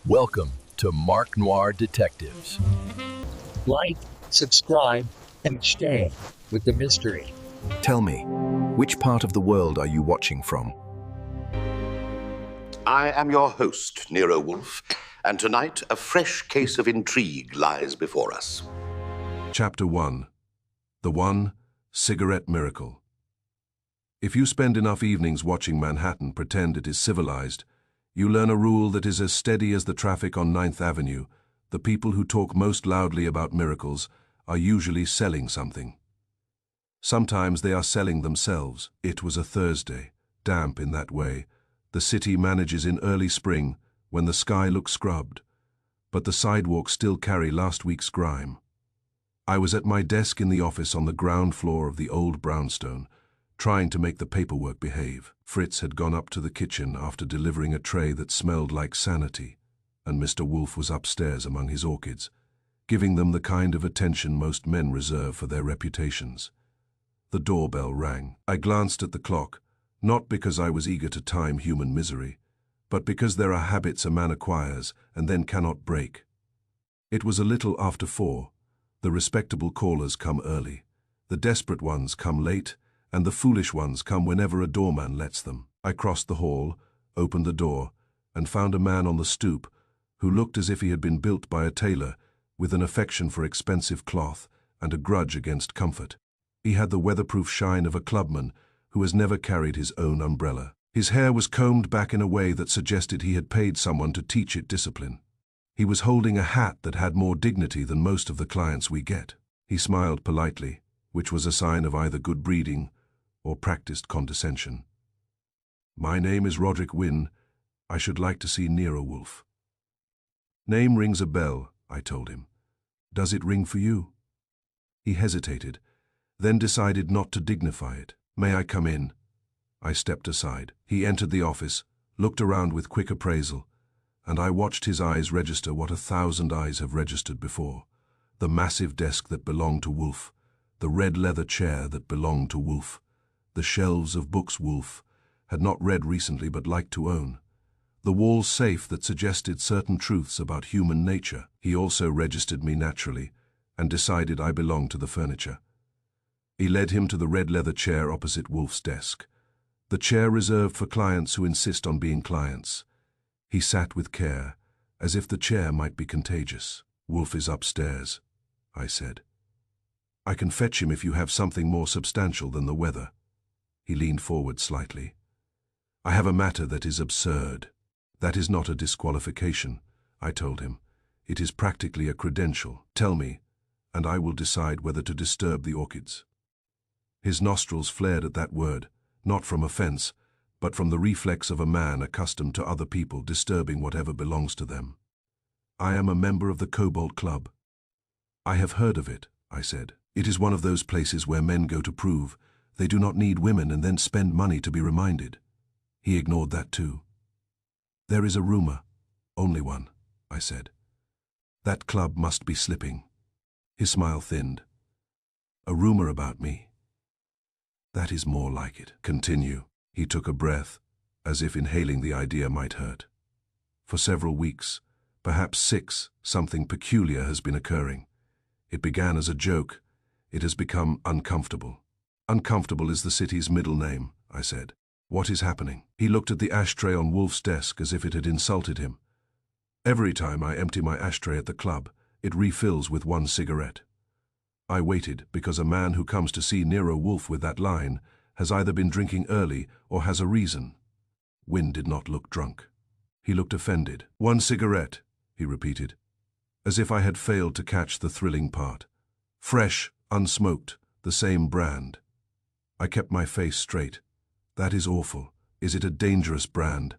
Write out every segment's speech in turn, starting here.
Welcome to Mark Noir Detectives. Like, subscribe, and stay with the mystery. Tell me, which part of the world are you watching from? I am your host, Nero Wolfe, and tonight a fresh case of intrigue lies before us. Chapter 1. The One Cigarette Miracle. If you spend enough evenings watching Manhattan pretend it is civilized, you learn a rule that is as steady as the traffic on 9th Avenue. The people who talk most loudly about miracles are usually selling something. Sometimes they are selling themselves. It was a Thursday, damp in that way. The city manages in early spring, when the sky looks scrubbed, but the sidewalks still carry last week's grime. I was at my desk in the office on the ground floor of the old brownstone, trying to make the paperwork behave. Fritz had gone up to the kitchen after delivering a tray that smelled like sanity, and Mr. Wolfe was upstairs among his orchids, giving them the kind of attention most men reserve for their reputations. The doorbell rang. I glanced at the clock, not because I was eager to time human misery, but because there are habits a man acquires and then cannot break. It was a little after 4. The respectable callers come early. The desperate ones come late, and the foolish ones come whenever a doorman lets them. I crossed the hall, opened the door, and found a man on the stoop who looked as if he had been built by a tailor, with an affection for expensive cloth and a grudge against comfort. He had the weatherproof shine of a clubman who has never carried his own umbrella. His hair was combed back in a way that suggested he had paid someone to teach it discipline. He was holding a hat that had more dignity than most of the clients we get. He smiled politely, which was a sign of either good breeding or practiced condescension. "My name is Roderick Wynne. I should like to see Nero Wolfe." "Name rings a bell," I told him. "Does it ring for you?" He hesitated, then decided not to dignify it. "May I come in?" I stepped aside. He entered the office, looked around with quick appraisal, and I watched his eyes register what 1,000 eyes have registered before. The massive desk that belonged to Wolfe, the red leather chair that belonged to Wolfe, the shelves of books Wolfe had not read recently but liked to own, the wall safe that suggested certain truths about human nature. He also registered me naturally and decided I belonged to the furniture. He led him to the red leather chair opposite Wolfe's desk, the chair reserved for clients who insist on being clients. He sat with care, as if the chair might be contagious. "Wolfe is upstairs," I said. "I can fetch him if you have something more substantial than the weather." He leaned forward slightly. "I have a matter that is absurd." "That is not a disqualification," I told him. "It is practically a credential. Tell me, and I will decide whether to disturb the orchids." His nostrils flared at that word, not from offense, but from the reflex of a man accustomed to other people disturbing whatever belongs to them. "I am a member of the Cobalt Club." "I have heard of it," I said. "It is one of those places where men go to prove they do not need women and then spend money to be reminded." He ignored that too. "There is a rumor, only one," I said. "That club must be slipping." His smile thinned. "A rumor about me." "That is more like it. Continue." He took a breath, as if inhaling the idea might hurt. "For several weeks, perhaps 6, something peculiar has been occurring. It began as a joke. It has become uncomfortable." "Uncomfortable is the city's middle name," I said. "What is happening?" He looked at the ashtray on Wolfe's desk as if it had insulted him. "Every time I empty my ashtray at the club, it refills with 1 cigarette. I waited because a man who comes to see Nero Wolfe with that line has either been drinking early or has a reason." Wynne did not look drunk. He looked offended. "1 cigarette," he repeated, as if I had failed to catch the thrilling part. "Fresh, unsmoked, the same brand." I kept my face straight. "That is awful. Is it a dangerous brand?"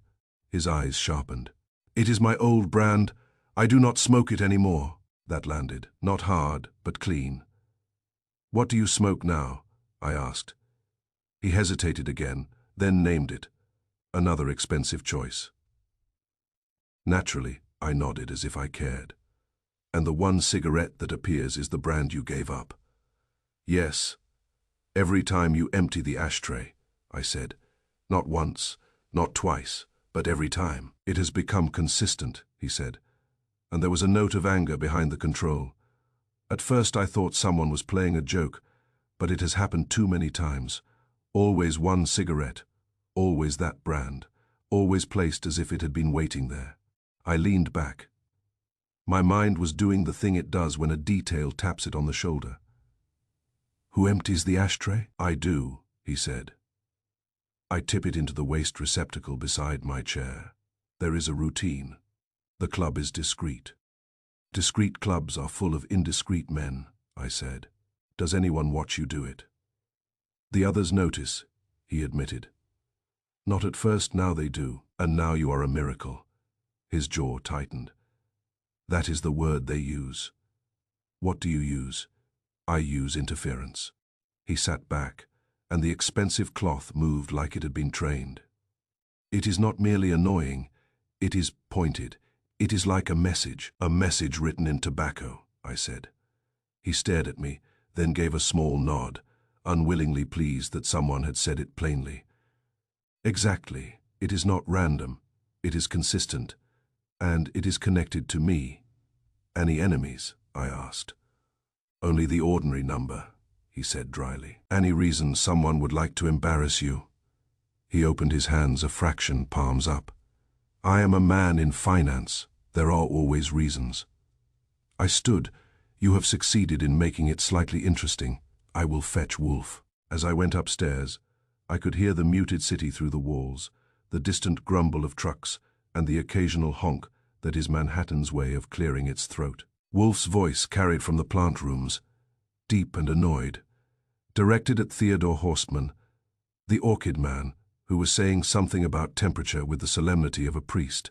His eyes sharpened. "It is my old brand. I do not smoke it anymore." That landed, not hard, but clean. "What do you smoke now?" I asked. He hesitated again, then named it. Another expensive choice. Naturally, I nodded as if I cared. "And the 1 cigarette that appears is the brand you gave up?" "Yes. Every time you empty the ashtray," I said. "Not once, not twice, but every time. It has become consistent," he said, and there was a note of anger behind the control. At first I thought someone was playing a joke, but it has happened too many times. Always one cigarette, always that brand, always placed as if it had been waiting there. I leaned back. My mind was doing the thing it does when a detail taps it on the shoulder. "Who empties the ashtray?" "I do," he said. "I tip it into the waste receptacle beside my chair. There is a routine. The club is discreet." "Discreet clubs are full of indiscreet men," I said. "Does anyone watch you do it?" "The others notice," he admitted. "Not at first, now they do. And now you are a miracle." His jaw tightened. "That is the word they use." "What do you use?" "I use interference." He sat back, and the expensive cloth moved like it had been trained. "It is not merely annoying, it is pointed. It is like a message written in tobacco," I said. He stared at me, then gave a small nod, unwillingly pleased that someone had said it plainly. "Exactly. It is not random. It is consistent. And it is connected to me." "Any enemies?" I asked. "Only the ordinary number," he said dryly. "Any reason someone would like to embarrass you?" He opened his hands a fraction, palms up. "I am a man in finance. There are always reasons." I stood. "You have succeeded in making it slightly interesting. I will fetch Wolfe." As I went upstairs, I could hear the muted city through the walls, the distant grumble of trucks, and the occasional honk that is Manhattan's way of clearing its throat. Wolfe's voice carried from the plant rooms, deep and annoyed, directed at Theodore Horstman, the orchid man, who was saying something about temperature with the solemnity of a priest.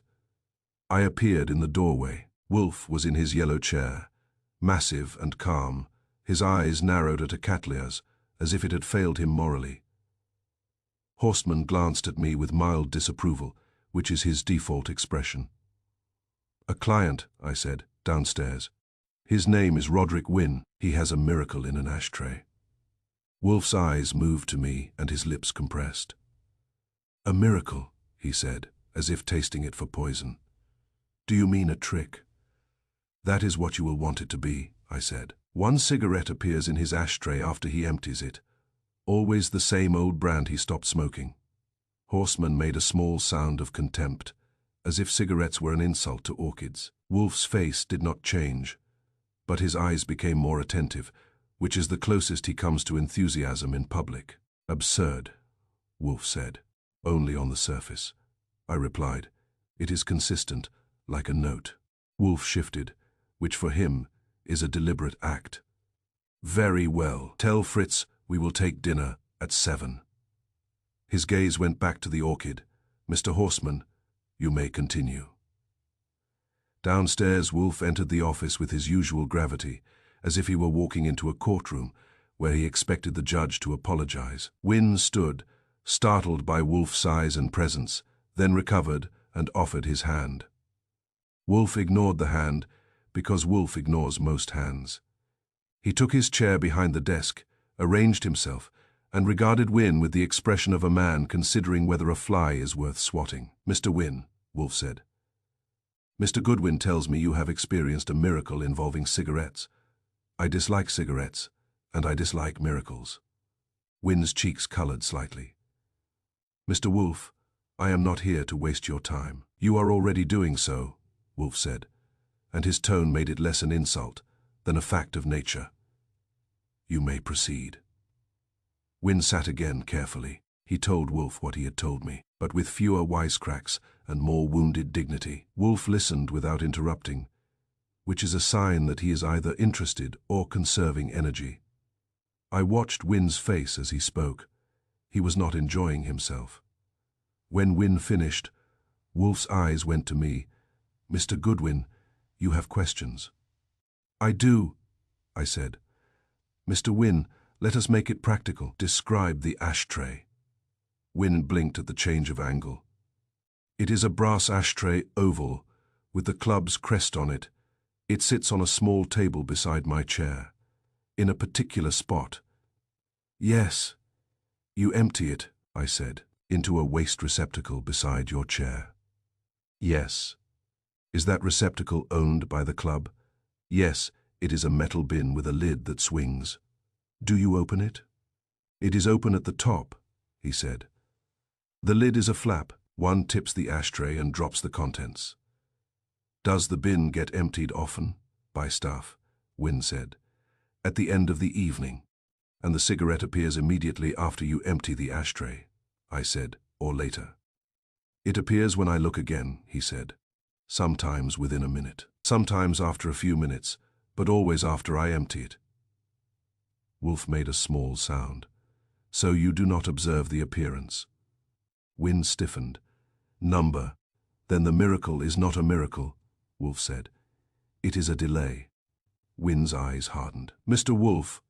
I appeared in the doorway. Wolfe was in his yellow chair, massive and calm, his eyes narrowed at a cattleyas, as if it had failed him morally. Horstman glanced at me with mild disapproval, which is his default expression. "A client," I said, "downstairs. His name is Roderick Wynne. He has a miracle in an ashtray." Wolfe's eyes moved to me and his lips compressed. "A miracle," he said, as if tasting it for poison. "Do you mean a trick?" "That is what you will want it to be," I said. "One cigarette appears in his ashtray after he empties it. Always the same old brand he stopped smoking." Horstman made a small sound of contempt, as if cigarettes were an insult to orchids. Wolfe's face did not change, but his eyes became more attentive, which is the closest he comes to enthusiasm in public. "Absurd," Wolfe said. "Only on the surface." I replied. "It is consistent, like a note." Wolfe shifted, which for him is a deliberate act. "Very well. Tell Fritz we will take dinner at 7. His gaze went back to the orchid. "Mr. Horstman, you may continue." Downstairs, Wolfe entered the office with his usual gravity, as if he were walking into a courtroom where he expected the judge to apologize. Wynne stood, startled by Wolfe's size and presence, then recovered and offered his hand. Wolfe ignored the hand because Wolfe ignores most hands. He took his chair behind the desk, arranged himself, and regarded Wynne with the expression of a man considering whether a fly is worth swatting. "Mr. Wynne," Wolfe said, "Mr. Goodwin tells me you have experienced a miracle involving cigarettes. I dislike cigarettes, and I dislike miracles." Wynne's cheeks colored slightly. "Mr. Wolfe, I am not here to waste your time." "You are already doing so," Wolfe said, and his tone made it less an insult than a fact of nature. "You may proceed." Wynne sat again carefully. He told Wolfe what he had told me, but with fewer wisecracks and more wounded dignity. Wolfe listened without interrupting, which is a sign that he is either interested or conserving energy. I watched Wynne's face as he spoke. He was not enjoying himself. When Wynne finished, Wolfe's eyes went to me. "Mr. Goodwin, you have questions." "I do," I said. "Mr. Wynne, let us make it practical. Describe the ashtray." Wynne blinked at the change of angle. "It is a brass ashtray, oval, with the club's crest on it. It sits on a small table beside my chair, in a particular spot." "Yes." "You empty it," I said, "into a waste receptacle beside your chair." "Yes." Is that receptacle owned by the club? Yes, it is a metal bin with a lid that swings. Do you open it? It is open at the top, he said. The lid is a flap. One tips the ashtray and drops the contents. Does the bin get emptied often? By staff, Wynne said. At the end of the evening. And the cigarette appears immediately after you empty the ashtray, I said, or later. It appears when I look again, he said. Sometimes within a minute, sometimes after a few minutes, but always after I empty it. Wolfe made a small sound. So you do not observe the appearance. Wynne stiffened. Number. Then the miracle is not a miracle, Wolfe said. It is a delay. Wynne's eyes hardened. Mr. Wolfe,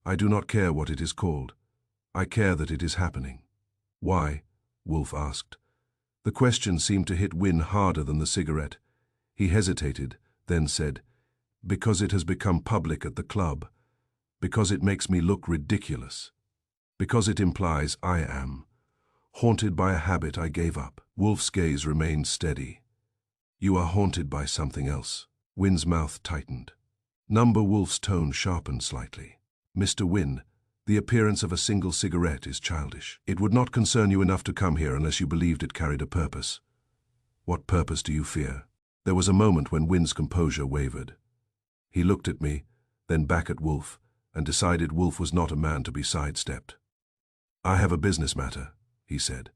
I do not care what it is called. I care that it is happening. Why? Wolfe asked. The question seemed to hit Wynne harder than the cigarette. He hesitated, then said, Because it has become public at the club. Because it makes me look ridiculous. Because it implies I am. Haunted by a habit I gave up. Wolfe's gaze remained steady. You are haunted by something else. Wynne's mouth tightened. Number Wolfe's tone sharpened slightly. Mr. Wynne, the appearance of a single cigarette is childish. It would not concern you enough to come here unless you believed it carried a purpose. What purpose do you fear? There was a moment when Wynne's composure wavered. He looked at me, then back at Wolfe, and decided Wolfe was not a man to be sidestepped. I have a business matter, he said.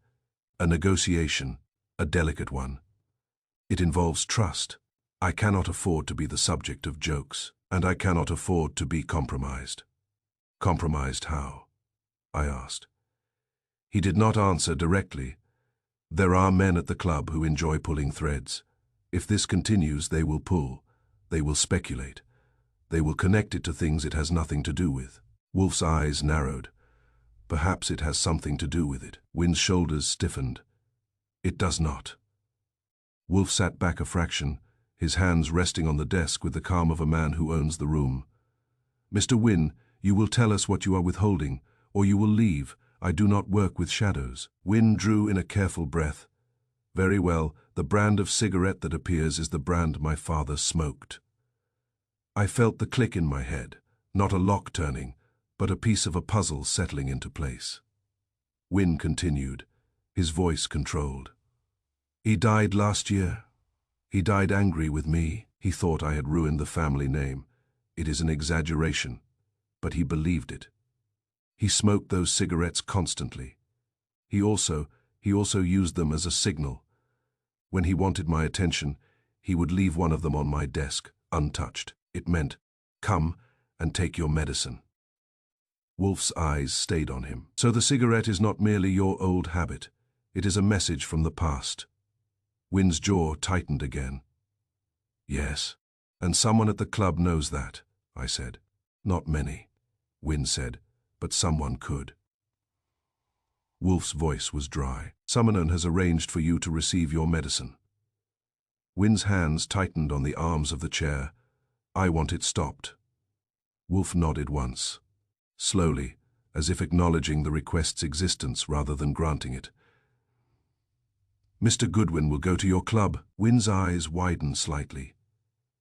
A negotiation, a delicate one. It involves trust. I cannot afford to be the subject of jokes, and I cannot afford to be compromised. Compromised how? I asked. He did not answer directly. There are men at the club who enjoy pulling threads. If this continues, they will pull. They will speculate. They will connect it to things it has nothing to do with. Wolfe's eyes narrowed. Perhaps it has something to do with it. Wynne's shoulders stiffened. It does not. Wolfe sat back a fraction, his hands resting on the desk with the calm of a man who owns the room. Mr. Wynne, you will tell us what you are withholding, or you will leave. I do not work with shadows. Wynne drew in a careful breath. Very well, the brand of cigarette that appears is the brand my father smoked. I felt the click in my head, not a lock turning, but a piece of a puzzle settling into place. Wynne continued, his voice controlled. He died last year. He died angry with me. He thought I had ruined the family name. It is an exaggeration, but he believed it. He smoked those cigarettes constantly. He also used them as a signal. When he wanted my attention, he would leave one of them on my desk, untouched. It meant, come and take your medicine. Wolfe's eyes stayed on him. So the cigarette is not merely your old habit. It is a message from the past. Wynne's jaw tightened again. Yes, and someone at the club knows that, I said. Not many, Wynne said, but someone could. Wolfe's voice was dry. Someone has arranged for you to receive your medicine. Wynne's hands tightened on the arms of the chair. I want it stopped. Wolfe nodded once. Slowly, as if acknowledging the request's existence rather than granting it. Mr. Goodwin will go to your club. Wynne's eyes widened slightly.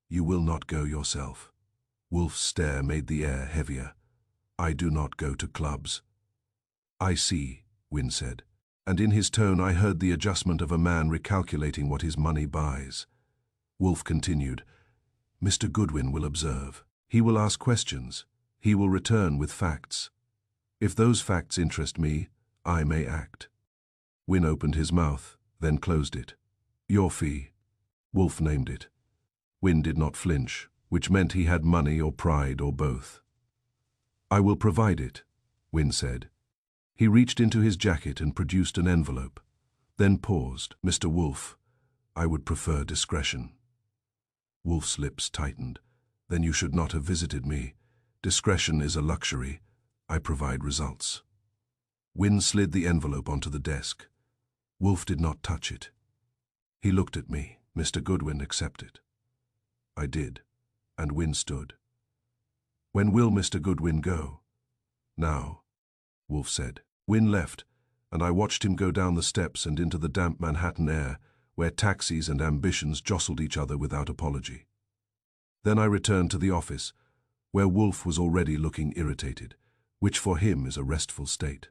You will not go yourself. Wolfe's stare made the air heavier. I do not go to clubs. I see, Wynne said, and in his tone I heard the adjustment of a man recalculating what his money buys. Wolfe continued, Mr. Goodwin will observe. He will ask questions. He will return with facts. If those facts interest me, I may act. Wynne opened his mouth, then closed it. Your fee. Wolfe named it. Wynne did not flinch, which meant he had money or pride or both. I will provide it, Wynne said. He reached into his jacket and produced an envelope, then paused. Mr. Wolfe, I would prefer discretion. Wolfe's lips tightened. Then you should not have visited me. Discretion is a luxury. I provide results. Wynne slid the envelope onto the desk. Wolfe did not touch it. He looked at me. Mr. Goodwin, accept it. I did, and Wynne stood. When will Mr. Goodwin go? Now, Wolfe said. Wynne left, and I watched him go down the steps and into the damp Manhattan air, where taxis and ambitions jostled each other without apology. Then I returned to the office, where Wolfe was already looking irritated, which for him is a restful state.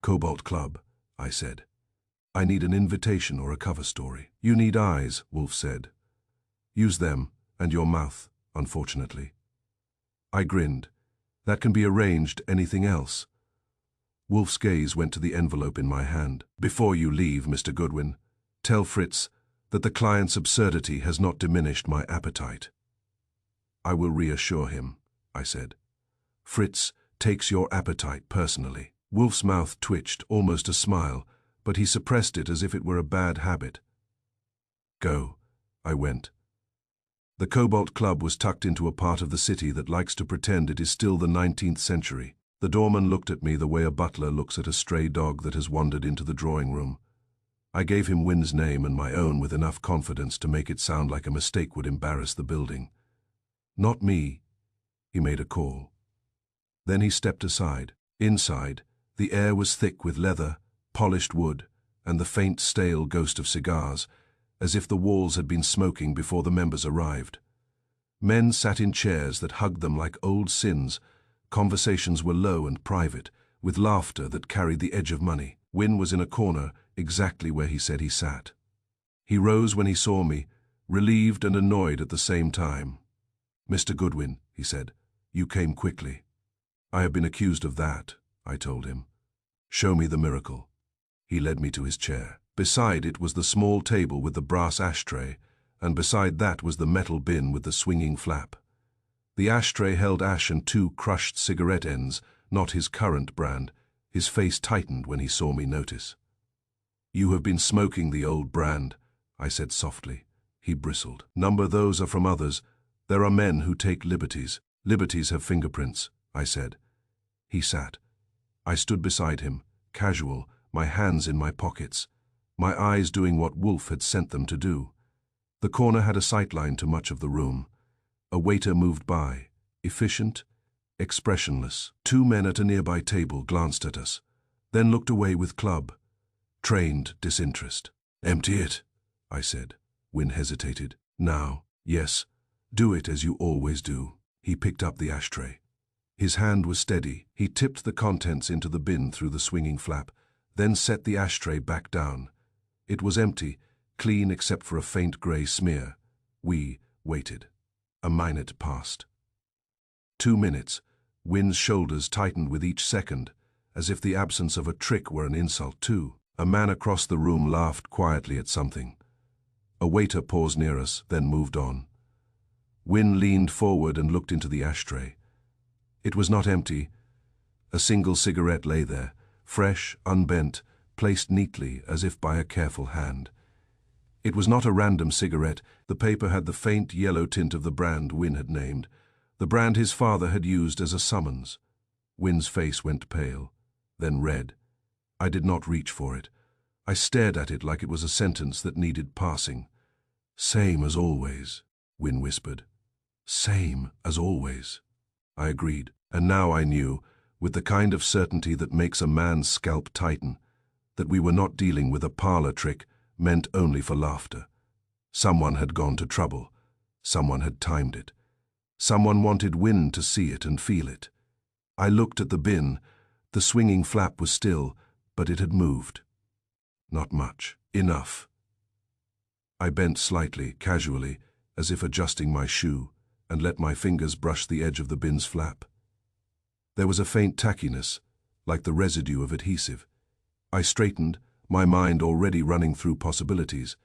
"Cobalt Club," I said. "I need an invitation or a cover story." "You need eyes," Wolfe said. "Use them, and your mouth, unfortunately." I grinned. "That can be arranged. Anything else?" Wolfe's gaze went to the envelope in my hand. "Before you leave, Mr. Goodwin, tell Fritz that the client's absurdity has not diminished my appetite." "I will reassure him," I said. "Fritz takes your appetite personally." Wolfe's mouth twitched, almost a smile, but he suppressed it as if it were a bad habit. "Go," I went. The Cobalt Club was tucked into a part of the city that likes to pretend it is still the 19th century. The doorman looked at me the way a butler looks at a stray dog that has wandered into the drawing room. I gave him Wynn's name and my own with enough confidence to make it sound like a mistake would embarrass the building. "Not me." He made a call. Then he stepped aside. Inside, the air was thick with leather, polished wood, and the faint, stale ghost of cigars, as if the walls had been smoking before the members arrived. Men sat in chairs that hugged them like old sins. Conversations were low and private, with laughter that carried the edge of money. Wynn was in a corner, exactly where he said he sat. He rose when he saw me, relieved and annoyed at the same time. "Mr. Goodwin," he said, "you came quickly." "I have been accused of that," I told him. "Show me the miracle." He led me to his chair. Beside it was the small table with the brass ashtray, and beside that was the metal bin with the swinging flap. The ashtray held ash and 2 crushed cigarette ends, not his current brand. His face tightened when he saw me notice. "You have been smoking the old brand," I said softly. He bristled. "Number those are from others. There are men who take liberties. Liberties have fingerprints," I said. He sat. I stood beside him, casual, my hands in my pockets, my eyes doing what Wolfe had sent them to do. The corner had a sightline to much of the room. A waiter moved by, efficient, expressionless. 2 men at a nearby table glanced at us, then looked away with club. Trained disinterest. "Empty it," I said. Wynn hesitated. "Now." "Yes. Do it as you always do." He picked up the ashtray. His hand was steady. He tipped the contents into the bin through the swinging flap, then set the ashtray back down. It was empty, clean except for a faint grey smear. We waited. A minute passed. 2 minutes. Wynn's shoulders tightened with each second, as if the absence of a trick were an insult too. A man across the room laughed quietly at something. A waiter paused near us, then moved on. Wynn leaned forward and looked into the ashtray. It was not empty. A single cigarette lay there, fresh, unbent, placed neatly as if by a careful hand. It was not a random cigarette. The paper had the faint yellow tint of the brand Wynn had named, the brand his father had used as a summons. Wynn's face went pale, then red. I did not reach for it. I stared at it like it was a sentence that needed passing. "Same as always," Wynn whispered. "Same as always." I agreed, and now I knew, with the kind of certainty that makes a man's scalp tighten, that we were not dealing with a parlor trick meant only for laughter. Someone had gone to trouble. Someone had timed it. Someone wanted Wynn to see it and feel it. I looked at the bin. The swinging flap was still, but it had moved. Not much. Enough. I bent slightly, casually, as if adjusting my shoe, and let my fingers brush the edge of the bin's flap. There was a faint tackiness, like the residue of adhesive. I straightened, my mind already running through possibilities.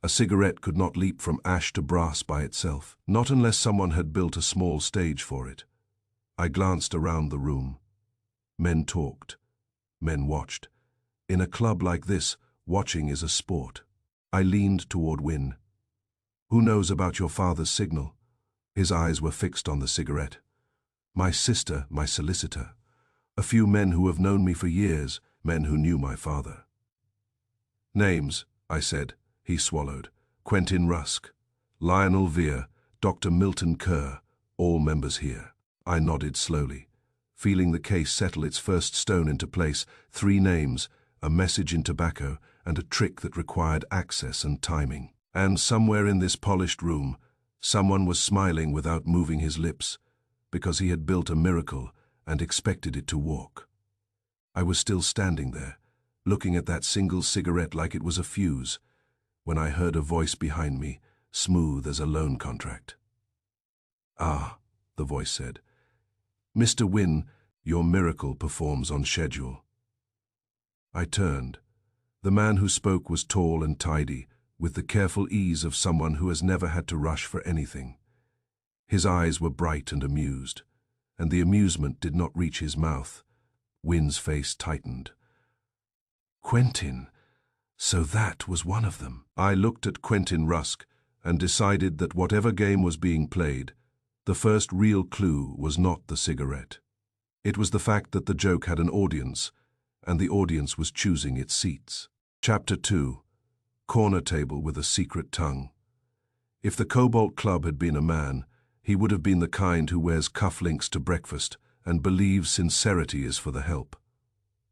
A cigarette could not leap from ash to brass by itself, not unless someone had built a small stage for it. I glanced around the room. Men talked. Men watched. In a club like this, watching is a sport. I leaned toward Wynn. "Who knows about your father's signal?" His eyes were fixed on the cigarette. "My sister, my solicitor. A few men who have known me for years, men who knew my father." "Names," I said. He swallowed. "Quentin Rusk, Lionel Vere, Dr. Milton Kerr, all members here." I nodded slowly, feeling the case settle its first stone into place. 3 names, a message in tobacco, and a trick that required access and timing. And somewhere in this polished room, someone was smiling without moving his lips, because he had built a miracle and expected it to walk. I was still standing there, looking at that single cigarette like it was a fuse, when I heard a voice behind me, smooth as a loan contract. "Ah," the voice said. "Mr. Wynne, your miracle performs on schedule." I turned. The man who spoke was tall and tidy, with the careful ease of someone who has never had to rush for anything. His eyes were bright and amused, and the amusement did not reach his mouth. Wynne's face tightened. "Quentin, so that was one of them." I looked at Quentin Rusk and decided that whatever game was being played, the first real clue was not the cigarette. It was the fact that the joke had an audience, and the audience was choosing its seats. Chapter 2. Corner Table with a Secret Tongue. If the Cobalt Club had been a man, he would have been the kind who wears cufflinks to breakfast and believes sincerity is for the help.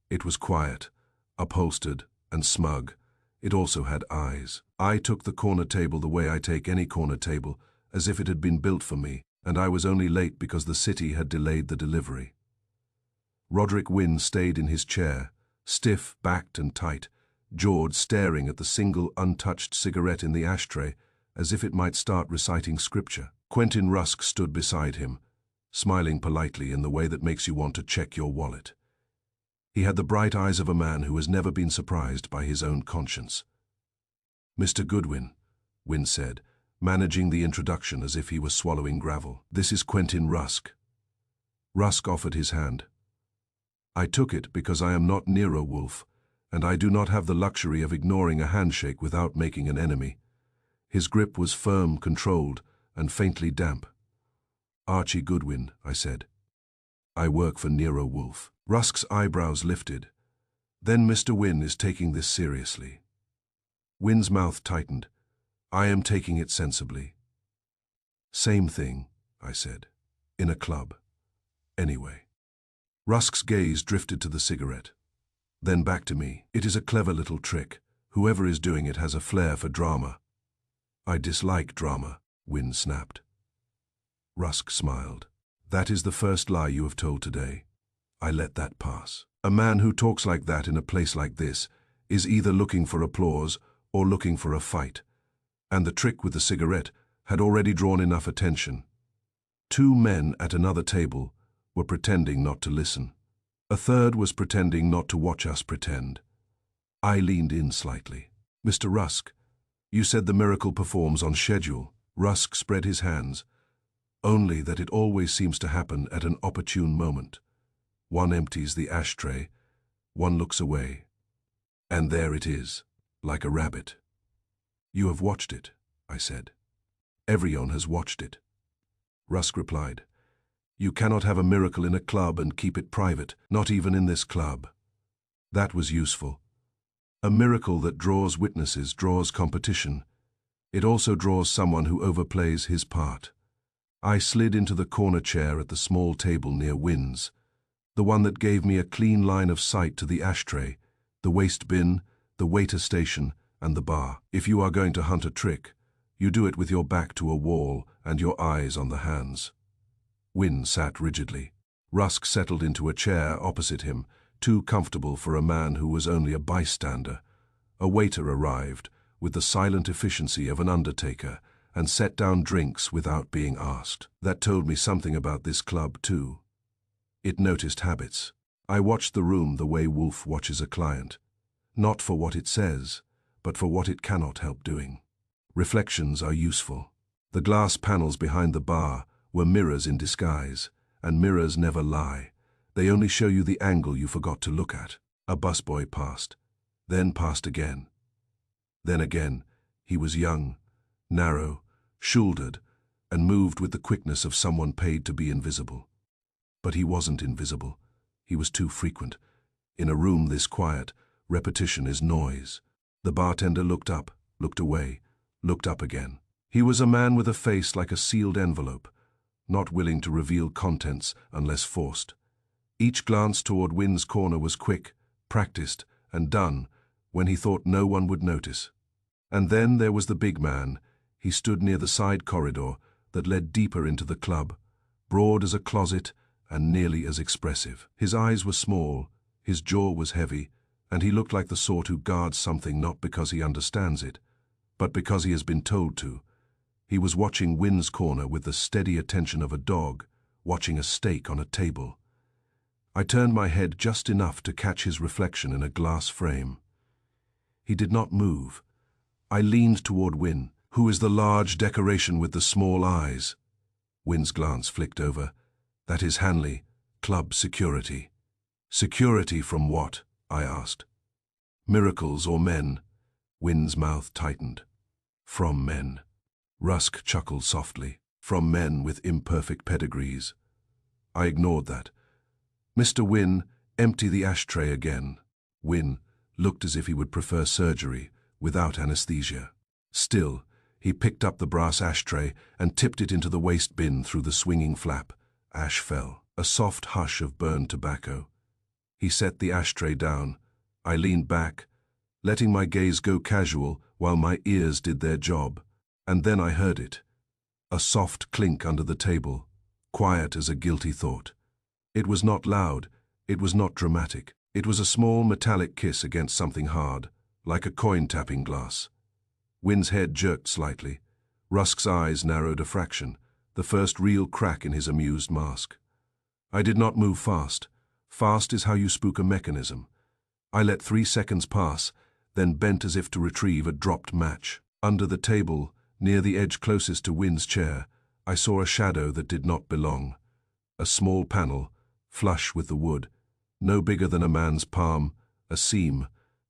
It was quiet, upholstered, and smug. It also had eyes. I took the corner table the way I take any corner table, as if it had been built for me, and I was only late because the city had delayed the delivery. Roderick Wynne stayed in his chair, stiff, backed and tight, jawed, staring at the single untouched cigarette in the ashtray, as if it might start reciting scripture. Quentin Rusk stood beside him, smiling politely in the way that makes you want to check your wallet. He had the bright eyes of a man who has never been surprised by his own conscience. "Mr. Goodwin," Wynne said, managing the introduction as if he was swallowing gravel. "This is Quentin Rusk." Rusk offered his hand. I took it because I am not Nero Wolfe, and I do not have the luxury of ignoring a handshake without making an enemy. His grip was firm, controlled, and faintly damp. "Archie Goodwin," I said. "I work for Nero Wolfe." Rusk's eyebrows lifted. "Then Mr. Wynne is taking this seriously." Wynne's mouth tightened. "I am taking it sensibly." "Same thing," I said. "In a club. Anyway." Rusk's gaze drifted to the cigarette. Then back to me. "It is a clever little trick. Whoever is doing it has a flair for drama." "I dislike drama," Wynne snapped. Rusk smiled. "That is the first lie you have told today." I let that pass. "A man who talks like that in a place like this is either looking for applause or looking for a fight. And the trick with the cigarette had already drawn enough attention. Two men at another table were pretending not to listen. A third was pretending not to watch us pretend. I leaned in slightly. "Mr. Rusk, you said the miracle performs on schedule." Rusk spread his hands. "Only that it always seems to happen at an opportune moment. One empties the ashtray, one looks away, and there it is, like a rabbit." "You have watched it," I said. "Everyone has watched it." Rusk replied, "You cannot have a miracle in a club and keep it private, not even in this club." That was useful. A miracle that draws witnesses draws competition. It also draws someone who overplays his part. I slid into the corner chair at the small table near Wynne's, the one that gave me a clean line of sight to the ashtray, the waste bin, the waiter station, and the bar. If you are going to hunt a trick, you do it with your back to a wall and your eyes on the hands. Wynne sat rigidly. Rusk settled into a chair opposite him, too comfortable for a man who was only a bystander. A waiter arrived, with the silent efficiency of an undertaker, and set down drinks without being asked. That told me something about this club, too. It noticed habits. I watched the room the way Wolfe watches a client, not for what it says, but for what it cannot help doing. Reflections are useful. The glass panels behind the bar were mirrors in disguise, and mirrors never lie. They only show you the angle you forgot to look at. A busboy passed, then passed again. Then again. He was young, narrow, shouldered, and moved with the quickness of someone paid to be invisible. But he wasn't invisible. He was too frequent. In a room this quiet, repetition is noise. The bartender looked up, looked away, looked up again. He was a man with a face like a sealed envelope, not willing to reveal contents unless forced. Each glance toward Wynne's corner was quick, practiced, and done, when he thought no one would notice. And then there was the big man. He stood near the side corridor that led deeper into the club, broad as a closet and nearly as expressive. His eyes were small, his jaw was heavy, and he looked like the sort who guards something not because he understands it, but because he has been told to. He was watching Wynn's corner with the steady attention of a dog watching a steak on a table. I turned my head just enough to catch his reflection in a glass frame. He did not move. I leaned toward Wynn. "Who is the large decoration with the small eyes?" Wynn's glance flicked over. "That is Hanley, club security." "Security from what?" I asked. "Miracles or men?" Wynn's mouth tightened. "From men." Rusk chuckled softly. "From men with imperfect pedigrees." I ignored that. "Mr. Wynn, empty the ashtray again." Wynn looked as if he would prefer surgery without anesthesia. Still, he picked up the brass ashtray and tipped it into the waste bin through the swinging flap. Ash fell. A soft hush of burned tobacco. He set the ashtray down. I leaned back, letting my gaze go casual while my ears did their job. And then I heard it. A soft clink under the table, quiet as a guilty thought. It was not loud, it was not dramatic. It was a small metallic kiss against something hard, like a coin-tapping glass. Wynn's head jerked slightly. Rusk's eyes narrowed a fraction, the first real crack in his amused mask. I did not move fast. Fast is how you spook a mechanism. I let 3 seconds pass, then bent as if to retrieve a dropped match. Under the table, near the edge closest to Wynn's chair, I saw a shadow that did not belong. A small panel, flush with the wood, no bigger than a man's palm, a seam,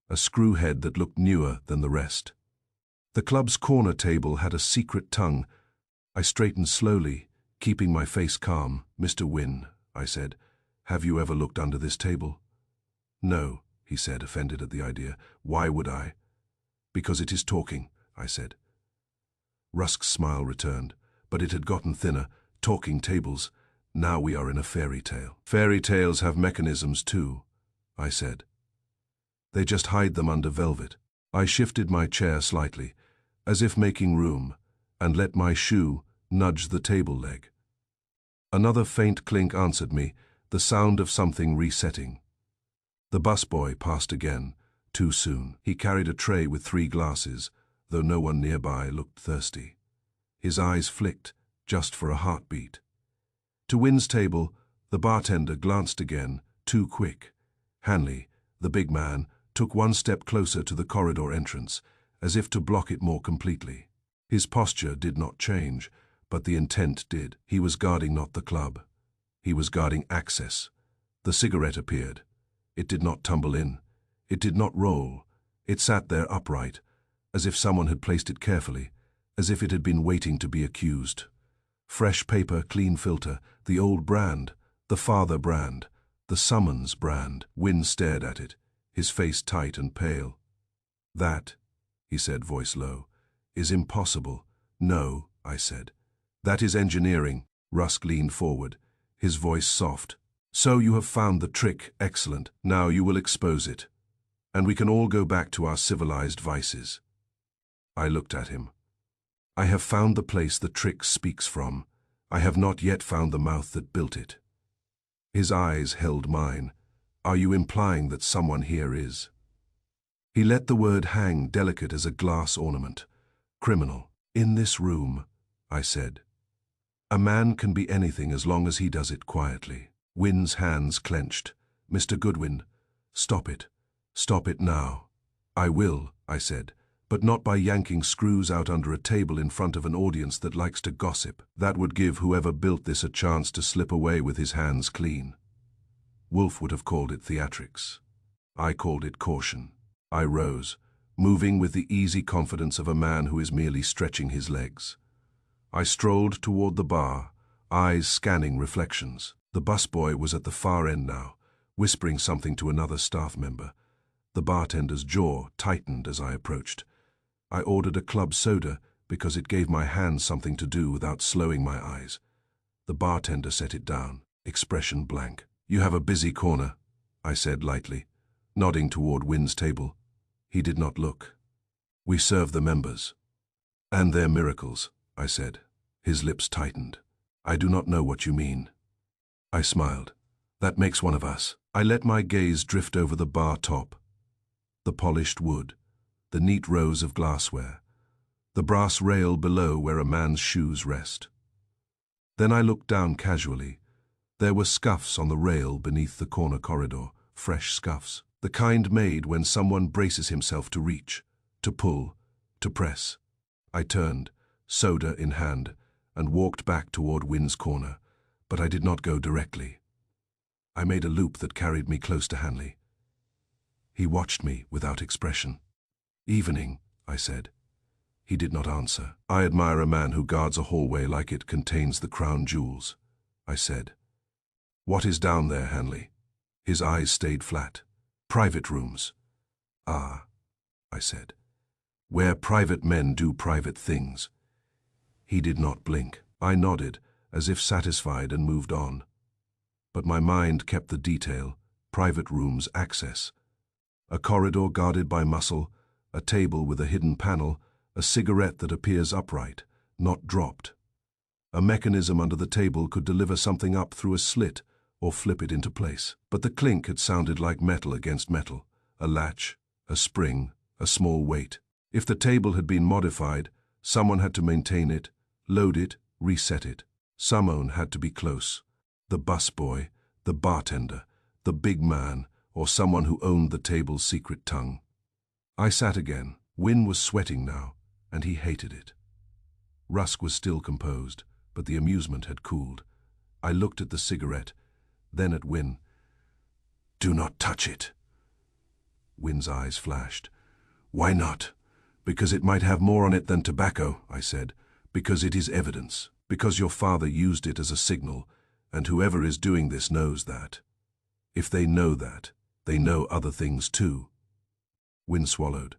a screw head that looked newer than the rest. The club's corner table had a secret tongue. I straightened slowly, keeping my face calm. "Mr. Wynn," I said, "have you ever looked under this table?" "No," he said, offended at the idea. "Why would I?" "Because it is talking," I said. Rusk's smile returned, but it had gotten thinner. "Talking tables. Now we are in a fairy tale." "Fairy tales have mechanisms too," I said. "They just hide them under velvet." I shifted my chair slightly, as if making room, and let my shoe nudge the table leg. Another faint clink answered me, the sound of something resetting. The busboy passed again, too soon. He carried a tray with 3 glasses, though no one nearby looked thirsty. His eyes flicked, just for a heartbeat. To Wynn's table, the bartender glanced again, too quick. Hanley, the big man, took 1 step closer to the corridor entrance, as if to block it more completely. His posture did not change, but the intent did. He was guarding not the club. He was guarding access. The cigarette appeared. It did not tumble in. It did not roll. It sat there upright, as if someone had placed it carefully, as if it had been waiting to be accused. Fresh paper, clean filter, the old brand, the father brand, the summons brand. Wynn stared at it, his face tight and pale. "That," he said, voice low, "is impossible." "No," I said. "That is engineering." Rusk leaned forward, his voice soft. "So you have found the trick, excellent. Now you will expose it, and we can all go back to our civilized vices." I looked at him. "I have found the place the trick speaks from. I have not yet found the mouth that built it." His eyes held mine. "Are you implying that someone here is?" He let the word hang delicate as a glass ornament. "Criminal. In this room," I said. "A man can be anything as long as he does it quietly." Wynn's hands clenched. "Mr. Goodwin, stop it. Stop it now." "I will," I said, "but not by yanking screws out under a table in front of an audience that likes to gossip. That would give whoever built this a chance to slip away with his hands clean." Wolfe would have called it theatrics. I called it caution. I rose, moving with the easy confidence of a man who is merely stretching his legs. I strolled toward the bar, eyes scanning reflections. The busboy was at the far end now, whispering something to another staff member. The bartender's jaw tightened as I approached. I ordered a club soda because it gave my hands something to do without slowing my eyes. The bartender set it down, expression blank. "You have a busy corner," I said lightly, nodding toward Wynn's table. He did not look. We serve the members. And their miracles, I said. His lips tightened. I do not know what you mean. I smiled. That makes one of us. I let my gaze drift over the bar top, the polished wood, the neat rows of glassware, the brass rail below where a man's shoes rest. Then I looked down casually. There were scuffs on the rail beneath the corner corridor, fresh scuffs, the kind made when someone braces himself to reach, to pull, to press. I turned, soda in hand, and walked back toward Wynn's corner, but I did not go directly. I made a loop that carried me close to Hanley. He watched me without expression. "Evening," I said. He did not answer. "I admire a man who guards a hallway like it contains the crown jewels," I said. "What is down there, Hanley?" His eyes stayed flat. "Private rooms." "Ah," I said. "Where private men do private things." He did not blink. I nodded, as if satisfied, and moved on. But my mind kept the detail: private rooms access. A corridor guarded by muscle, a table with a hidden panel, a cigarette that appears upright, not dropped. A mechanism under the table could deliver something up through a slit or flip it into place. But the clink had sounded like metal against metal, a latch, a spring, a small weight. If the table had been modified, someone had to maintain it, load it, reset it. Someone had to be close. The busboy, the bartender, the big man, or someone who owned the table's secret tongue. I sat again. Wynn was sweating now, and he hated it. Rusk was still composed, but the amusement had cooled. I looked at the cigarette, then at Wynn. "Do not touch it." Wynn's eyes flashed. "Why not?" "Because it might have more on it than tobacco," I said. "Because it is evidence. Because your father used it as a signal, and whoever is doing this knows that. If they know that, they know other things too." Wynn swallowed.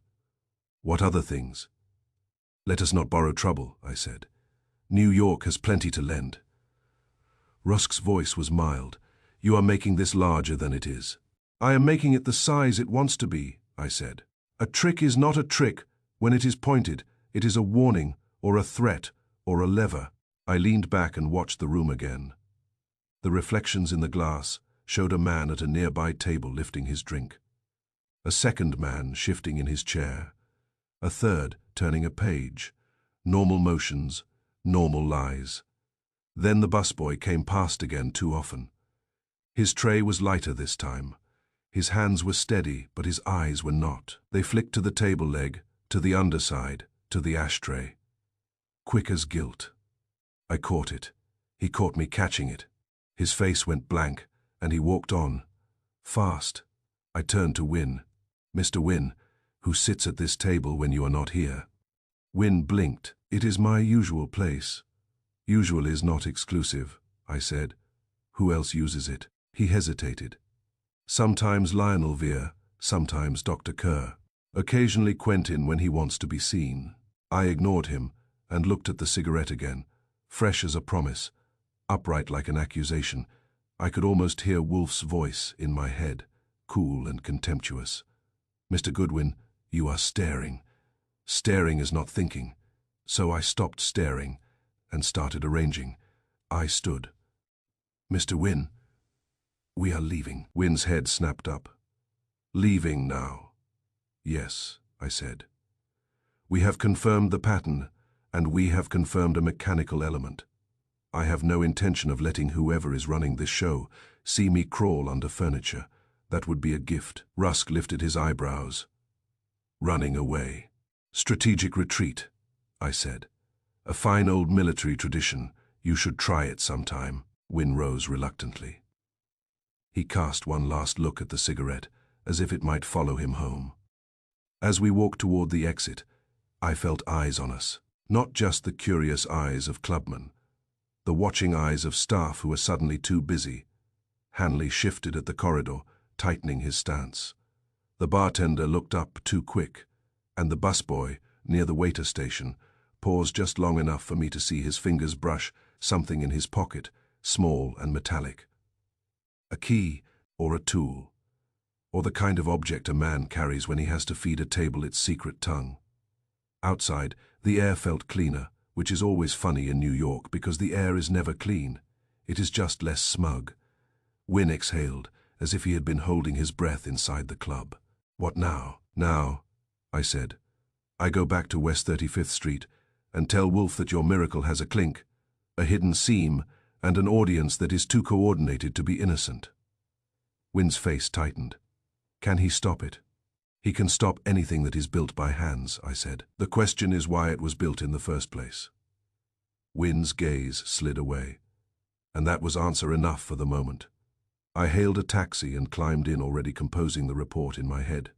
"What other things?" "Let us not borrow trouble," I said. "New York has plenty to lend." Rusk's voice was mild. "You are making this larger than it is." "I am making it the size it wants to be," I said. "A trick is not a trick when it is pointed. It is a warning, or a threat, or a lever." I leaned back and watched the room again. The reflections in the glass showed a man at a nearby table lifting his drink. A second man shifting in his chair. A third turning a page. Normal motions, normal lies. Then the busboy came past again too often. His tray was lighter this time. His hands were steady, but his eyes were not. They flicked to the table leg, to the underside, to the ashtray. Quick as guilt. I caught it. He caught me catching it. His face went blank, and he walked on. Fast. I turned to Wynn. "Mr. Wynn, who sits at this table when you are not here?" Wynn blinked. "It is my usual place." "Usual is not exclusive," I said. "Who else uses it?" He hesitated. "Sometimes Lionel Veer, sometimes Dr. Kerr. Occasionally Quentin when he wants to be seen." I ignored him and looked at the cigarette again, fresh as a promise, upright like an accusation. I could almost hear Wolfe's voice in my head, cool and contemptuous. "Mr. Goodwin, you are staring. Staring is not thinking." So I stopped staring and started arranging. I stood. "Mr. Wynn, we are leaving." Wynn's head snapped up. "Leaving now?" "Yes," I said. "We have confirmed the pattern, and we have confirmed a mechanical element. I have no intention of letting whoever is running this show see me crawl under furniture. That would be a gift." Rusk lifted his eyebrows. "Running away." "Strategic retreat," I said. "A fine old military tradition. You should try it sometime." Wynn rose reluctantly. He cast one last look at the cigarette, as if it might follow him home. As we walked toward the exit, I felt eyes on us. Not just the curious eyes of clubmen, the watching eyes of staff who were suddenly too busy. Hanley shifted at the corridor, tightening his stance. The bartender looked up too quick, and the busboy, near the waiter station, paused just long enough for me to see his fingers brush something in his pocket, small and metallic. A key or a tool. or the kind of object a man carries when he has to feed a table its secret tongue. Outside, the air felt cleaner, which is always funny in New York because the air is never clean. It is just less smug. Wynne exhaled, as if he had been holding his breath inside the club. "What now?" "Now," I said, "I go back to West 35th Street and tell Wolfe that your miracle has a clink, a hidden seam, and an audience that is too coordinated to be innocent." Wynne's face tightened. "Can he stop it?" "He can stop anything that is built by hands," I said. "The question is why it was built in the first place." Wynne's gaze slid away, and that was answer enough for the moment. I hailed a taxi and climbed in, already composing the report in my head.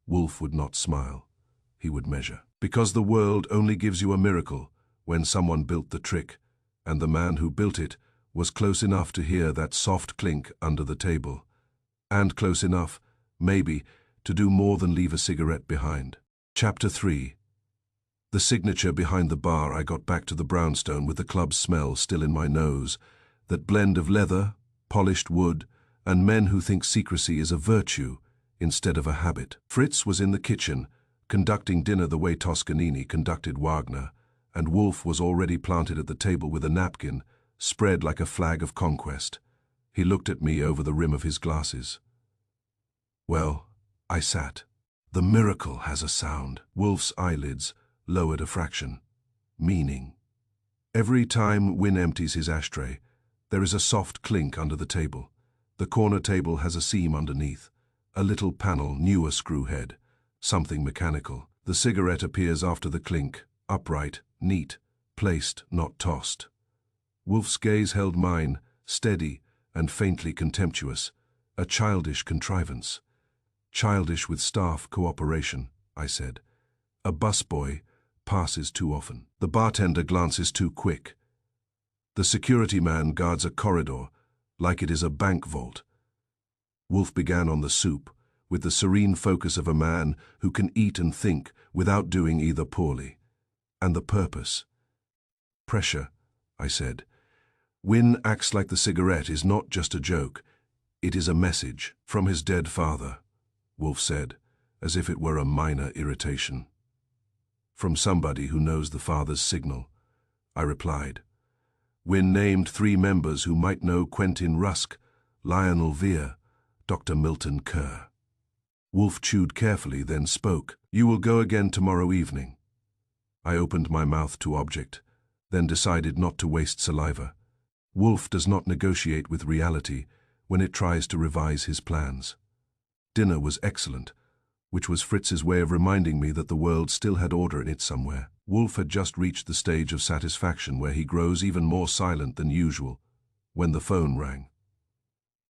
Wolfe would not smile. He would measure. Because the world only gives you a miracle when someone built the trick, and the man who built it was close enough to hear that soft clink under the table, and close enough, maybe, to do more than leave a cigarette behind. Chapter 3. The signature behind the bar. I got back to the brownstone with the club smell still in my nose, that blend of leather, polished wood, and men who think secrecy is a virtue instead of a habit. Fritz was in the kitchen, conducting dinner the way Toscanini conducted Wagner, and Wolfe was already planted at the table with a napkin, spread like a flag of conquest. He looked at me over the rim of his glasses. Well, I sat. The miracle has a sound. Wolfe's eyelids lowered a fraction. Meaning. Every time Wynne empties his ashtray, there is a soft clink under the table. The corner table has a seam underneath. A little panel, newer screw head. Something mechanical. The cigarette appears after the clink, upright, neat, placed, not tossed. Wolfe's gaze held mine, steady and faintly contemptuous. A childish contrivance. Childish with staff cooperation, I said. A busboy passes too often. The bartender glances too quick. The security man guards a corridor, like it is a bank vault. Wolfe began on the soup, with the serene focus of a man who can eat and think without doing either poorly. And the purpose. Pressure, I said. Wynne acts like the cigarette is not just a joke. It is a message from his dead father, Wolfe said, as if it were a minor irritation. From somebody who knows the father's signal, I replied. Wynne named 3 members who might know Quentin Rusk, Lionel Weir, Dr. Milton Kerr. Wolfe chewed carefully, then spoke. "You will go again tomorrow evening." I opened my mouth to object, then decided not to waste saliva. Wolfe does not negotiate with reality when it tries to revise his plans. Dinner was excellent, which was Fritz's way of reminding me that the world still had order in it somewhere. Wolfe had just reached the stage of satisfaction where he grows even more silent than usual, when the phone rang.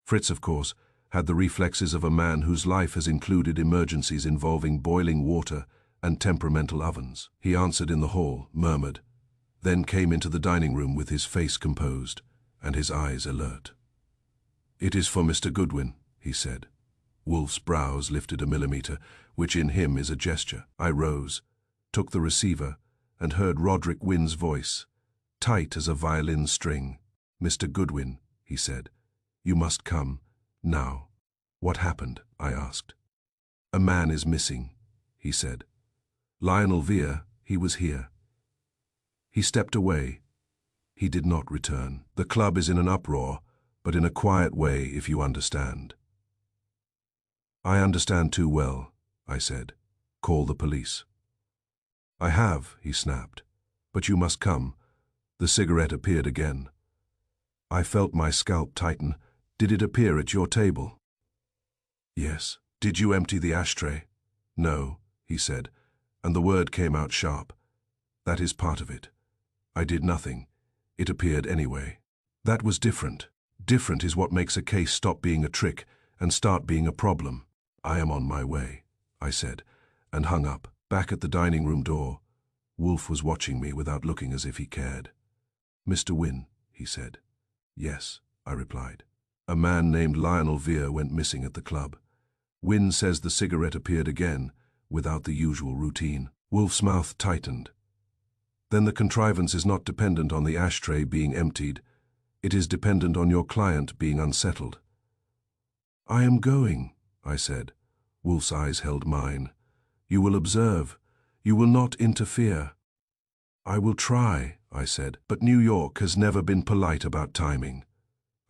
Fritz, of course, had the reflexes of a man whose life has included emergencies involving boiling water and temperamental ovens. He answered in the hall, murmured, then came into the dining room with his face composed and his eyes alert. "It is for Mr. Goodwin," he said. Wolfe's brows lifted a millimeter, which in him is a gesture. I rose, took the receiver, and heard Roderick Wynne's voice, tight as a violin string. "Mr. Goodwin," he said, "you must come, now." "What happened?" I asked. "A man is missing," he said. "Lionel Weir, he was here." He stepped away. He did not return. The club is in an uproar, but in a quiet way, if you understand. "I understand too well," I said. "Call the police." "I have," he snapped. "But you must come." The cigarette appeared again. I felt my scalp tighten. "Did it appear at your table?" "Yes." "Did you empty the ashtray?" "No," he said, and the word came out sharp. "That is part of it. I did nothing. It appeared anyway." That was different. Different is what makes a case stop being a trick and start being a problem. "I am on my way," I said, and hung up. Back at the dining room door, Wolfe was watching me without looking as if he cared. "Mr. Wynne," he said. "Yes," I replied. "A man named Lionel Weir went missing at the club. Wynne says the cigarette appeared again, without the usual routine." Wolfe's mouth tightened. "Then the contrivance is not dependent on the ashtray being emptied. It is dependent on your client being unsettled." "I am going," I said. Wolfe's eyes held mine. You will observe. You will not interfere. I will try, I said, but New York has never been polite about timing.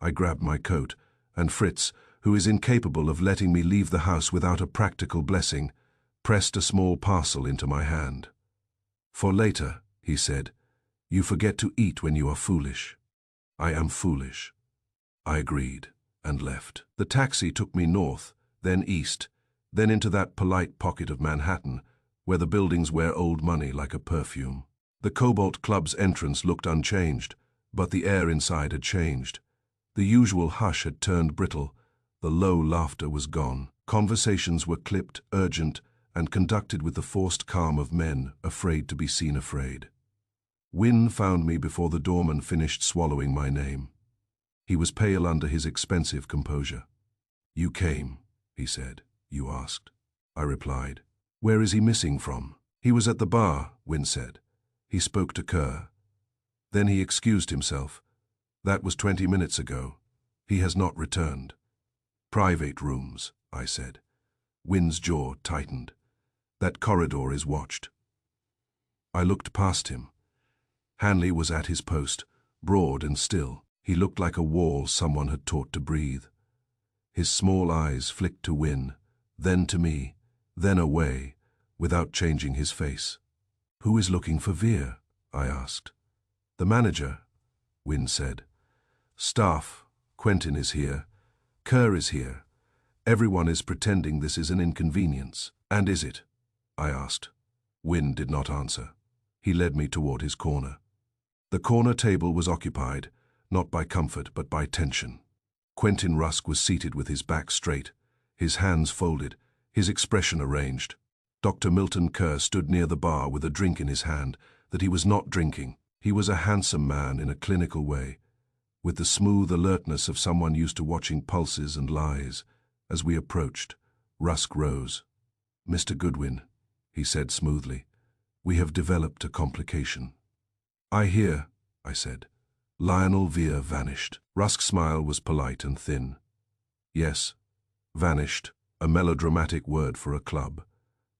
I grabbed my coat, and Fritz, who is incapable of letting me leave the house without a practical blessing, pressed a small parcel into my hand. For later, he said, you forget to eat when you are foolish. I am foolish. I agreed, and left. The taxi took me north, then east, then into that polite pocket of Manhattan, where the buildings wear old money like a perfume. The Cobalt Club's entrance looked unchanged, but the air inside had changed. The usual hush had turned brittle, the low laughter was gone. Conversations were clipped, urgent, and conducted with the forced calm of men afraid to be seen afraid. Wynne found me before the doorman finished swallowing my name. He was pale under his expensive composure. You came, he said. You asked. I replied. Where is he missing from? He was at the bar, Wynne said. He spoke to Kerr. Then he excused himself. That was 20 minutes ago. He has not returned. Private rooms, I said. Wynne's jaw tightened. That corridor is watched. I looked past him. Hanley was at his post, broad and still. He looked like a wall someone had taught to breathe. His small eyes flicked to Wynne, then to me, then away, without changing his face. Who is looking for Veer? I asked. The manager, Wynne said. Staff, Quentin is here. Kerr is here. Everyone is pretending this is an inconvenience. And is it? I asked. Wynne did not answer. He led me toward his corner. The corner table was occupied, not by comfort but by tension. Quentin Rusk was seated with his back straight, his hands folded, his expression arranged. Dr. Milton Kerr stood near the bar with a drink in his hand that he was not drinking. He was a handsome man in a clinical way, with the smooth alertness of someone used to watching pulses and lies. As we approached, Rusk rose. Mr. Goodwin, he said smoothly, we have developed a complication. I hear, I said. Lionel Veer vanished. Rusk's smile was polite and thin. Yes, vanished, a melodramatic word for a club,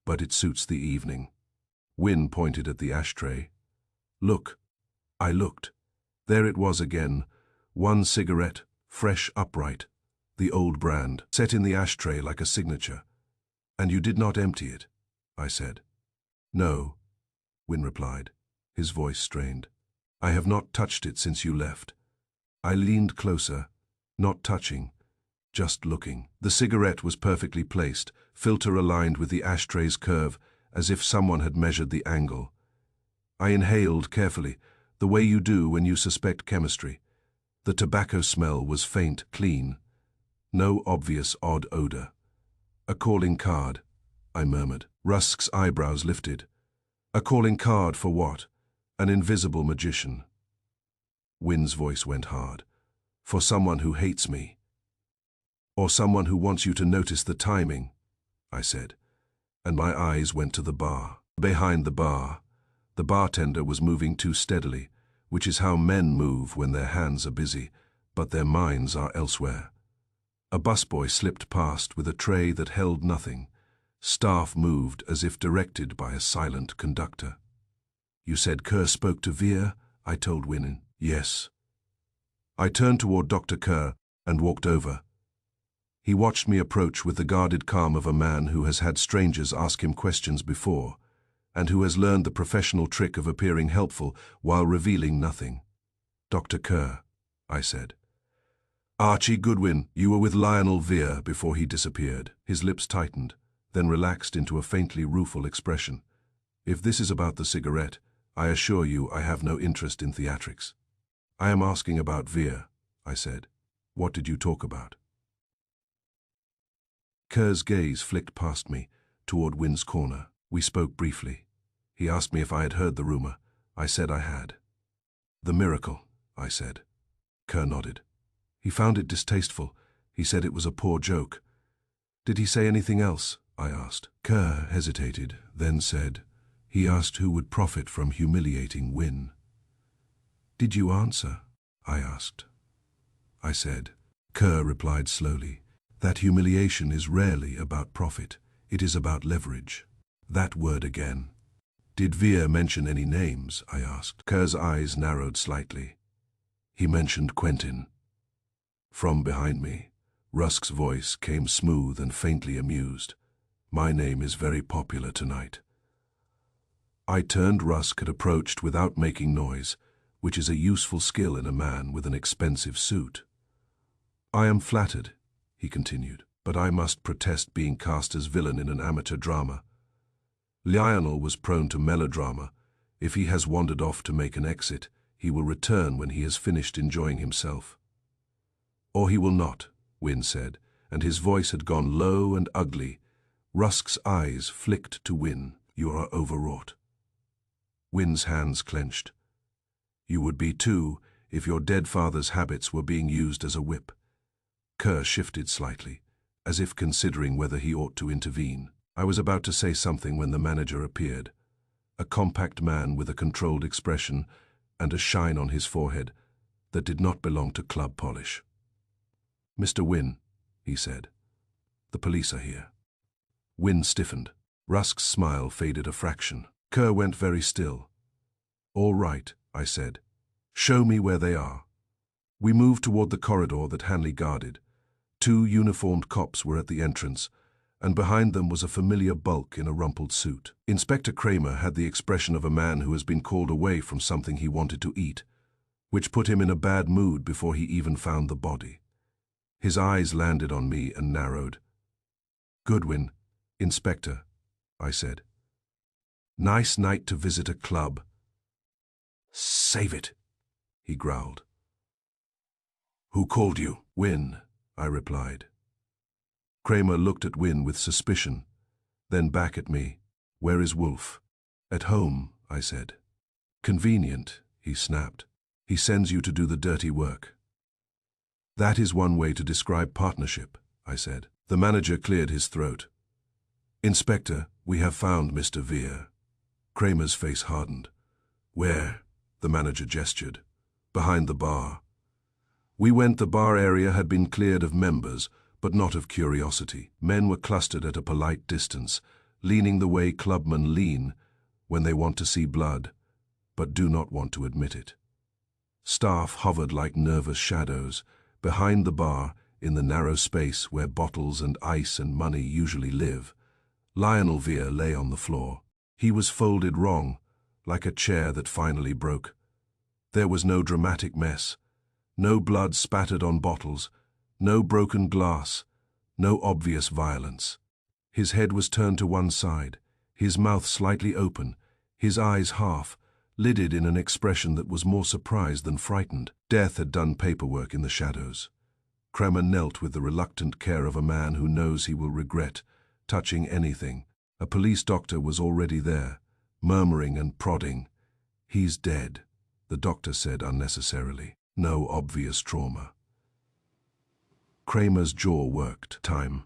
but it suits the evening. Wynne pointed at the ashtray. Look. I looked. There it was again, one cigarette, fresh upright, the old brand, set in the ashtray like a signature. And you did not empty it, I said. No, Wynne replied, his voice strained. I have not touched it since you left. I leaned closer, not touching, just looking. The cigarette was perfectly placed, filter aligned with the ashtray's curve, as if someone had measured the angle. I inhaled carefully, the way you do when you suspect chemistry. The tobacco smell was faint, clean. No obvious odd odor. A calling card, I murmured. Rusk's eyebrows lifted. A calling card for what? An invisible magician. Wynne's voice went hard. For someone who hates me. Or someone who wants you to notice the timing, I said, and my eyes went to the bar. Behind the bartender was moving too steadily, which is how men move when their hands are busy, but their minds are elsewhere. A busboy slipped past with a tray that held nothing. Staff moved as if directed by a silent conductor. You said Kerr spoke to Veer? I told Wynne. Yes. I turned toward Dr. Kerr and walked over. He watched me approach with the guarded calm of a man who has had strangers ask him questions before, and who has learned the professional trick of appearing helpful while revealing nothing. Dr. Kerr, I said. Archie Goodwin, you were with Lionel Veer before he disappeared. His lips tightened, then relaxed into a faintly rueful expression. If this is about the cigarette, I assure you I have no interest in theatrics. I am asking about Veer, I said. What did you talk about? Kerr's gaze flicked past me, toward Wynne's corner. We spoke briefly. He asked me if I had heard the rumor. I said I had. The miracle, I said. Kerr nodded. He found it distasteful. He said it was a poor joke. Did he say anything else? I asked. Kerr hesitated, then said, he asked who would profit from humiliating Wynne. Did you answer? I asked. I said. Kerr replied slowly, That humiliation is rarely about profit. It is about leverage. That word again. Did Veer mention any names? I asked. Kerr's eyes narrowed slightly. He mentioned Quentin. From behind me, Rusk's voice came smooth and faintly amused. My name is very popular tonight. I turned. Rusk had approached without making noise, which is a useful skill in a man with an expensive suit. I am flattered, he continued, but I must protest being cast as villain in an amateur drama. Lionel was prone to melodrama. If he has wandered off to make an exit, he will return when he has finished enjoying himself. Or he will not, Wynne said, and his voice had gone low and ugly. Rusk's eyes flicked to Wynne. You are overwrought. Wynne's hands clenched. You would be too, if your dead father's habits were being used as a whip. Kerr shifted slightly, as if considering whether he ought to intervene. I was about to say something when the manager appeared, a compact man with a controlled expression and a shine on his forehead that did not belong to club polish. Mr. Wynne, he said, the police are here. Wynne stiffened. Rusk's smile faded a fraction. Kerr went very still. All right, I said. Show me where they are. We moved toward the corridor that Hanley guarded. 2 uniformed cops were at the entrance, and behind them was a familiar bulk in a rumpled suit. Inspector Kramer had the expression of a man who has been called away from something he wanted to eat, which put him in a bad mood before he even found the body. His eyes landed on me and narrowed. Goodwin, Inspector, I said. Nice night to visit a club. Save it, he growled. Who called you? Wynne, I replied. Kramer looked at Wynne with suspicion, then back at me. Where is Wolfe? At home, I said. Convenient, he snapped. He sends you to do the dirty work. That is one way to describe partnership, I said. The manager cleared his throat. Inspector, we have found Mr. Veer. Kramer's face hardened. Where? The manager gestured. Behind the bar. We went. The bar area had been cleared of members, but not of curiosity. Men were clustered at a polite distance, leaning the way clubmen lean when they want to see blood, but do not want to admit it. Staff hovered like nervous shadows. Behind the bar, in the narrow space where bottles and ice and money usually live, Lionel Veer lay on the floor. He was folded wrong, like a chair that finally broke. There was no dramatic mess, no blood spattered on bottles, no broken glass, no obvious violence. His head was turned to one side, his mouth slightly open, his eyes half, lidded in an expression that was more surprised than frightened. Death had done paperwork in the shadows. Kramer knelt with the reluctant care of a man who knows he will regret touching anything. A police doctor was already there, murmuring and prodding. He's dead, the doctor said unnecessarily. No obvious trauma. Kramer's jaw worked. Time.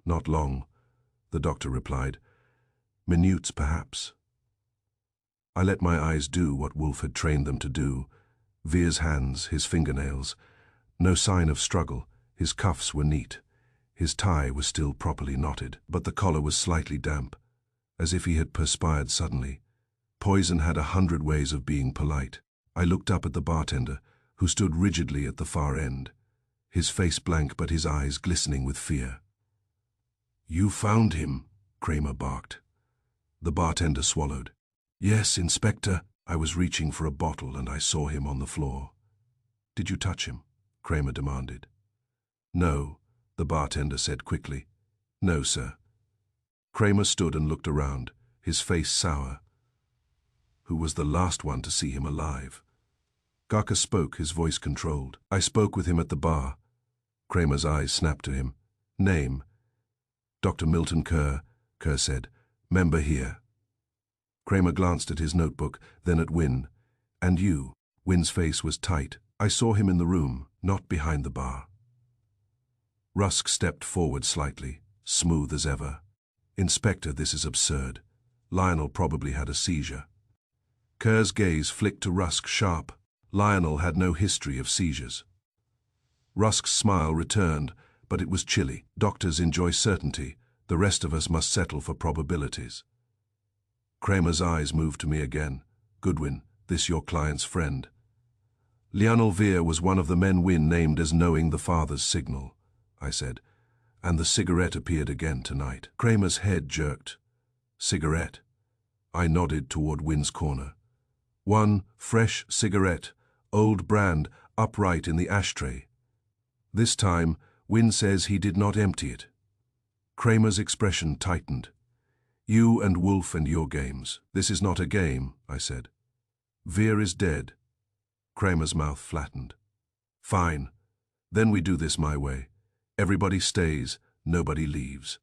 Not long, the doctor replied. Minutes, perhaps. I let my eyes do what Wolfe had trained them to do. Veer's hands, his fingernails. No sign of struggle. His cuffs were neat. His tie was still properly knotted, but the collar was slightly damp, as if he had perspired suddenly. Poison had 100 ways of being polite. I looked up at the bartender, who stood rigidly at the far end, his face blank but his eyes glistening with fear. You found him, Kramer barked. The bartender swallowed. Yes, Inspector. I was reaching for a bottle and I saw him on the floor. Did you touch him? Kramer demanded. No, the bartender said quickly. No, sir. Kramer stood and looked around, his face sour. Who was the last one to see him alive? Garka spoke, his voice controlled. I spoke with him at the bar. Kramer's eyes snapped to him. Name? Dr. Milton Kerr, Kerr said. Member here. Kramer glanced at his notebook, then at Wynne. And you? Wynne's face was tight. I saw him in the room, not behind the bar. Rusk stepped forward slightly, smooth as ever. Inspector, this is absurd. Lionel probably had a seizure. Kerr's gaze flicked to Rusk sharp. Lionel had no history of seizures. Rusk's smile returned, but it was chilly. Doctors enjoy certainty. The rest of us must settle for probabilities. Kramer's eyes moved to me again. Goodwin, this your client's friend. Lionel Weir was one of the men Wynne named as knowing the father's signal, I said, and the cigarette appeared again tonight. Kramer's head jerked. Cigarette? I nodded toward Wynne's corner. One fresh cigarette, old brand, upright in the ashtray. This time, Wynne says he did not empty it. Kramer's expression tightened. You and Wolfe and your games. This is not a game, I said. Weir is dead. Kramer's mouth flattened. Fine. Then we do this my way. Everybody stays, nobody leaves.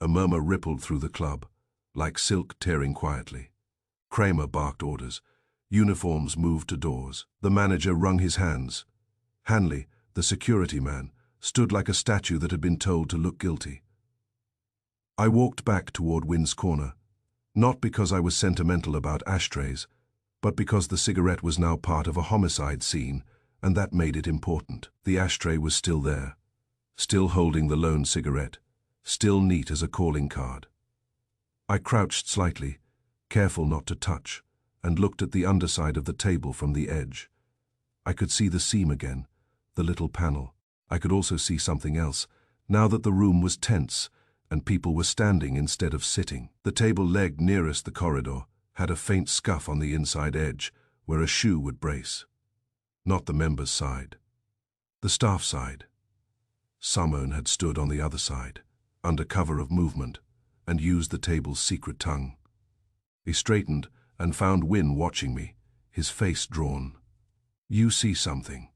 A murmur rippled through the club, like silk tearing quietly. Kramer barked orders. Uniforms moved to doors. The manager wrung his hands. Hanley, the security man, stood like a statue that had been told to look guilty. I walked back toward Wynne's corner, not because I was sentimental about ashtrays, but because the cigarette was now part of a homicide scene, and that made it important. The ashtray was still there, still holding the lone cigarette, still neat as a calling card. I crouched slightly, careful not to touch, and looked at the underside of the table from the edge. I could see the seam again, the little panel. I could also see something else, now that the room was tense, and people were standing instead of sitting. The table leg nearest the corridor had a faint scuff on the inside edge, where a shoe would brace. Not the members' side. The staff side. Someone had stood on the other side, under cover of movement, and used the table's secret tongue. He straightened and found Wynne watching me, his face drawn. You see something,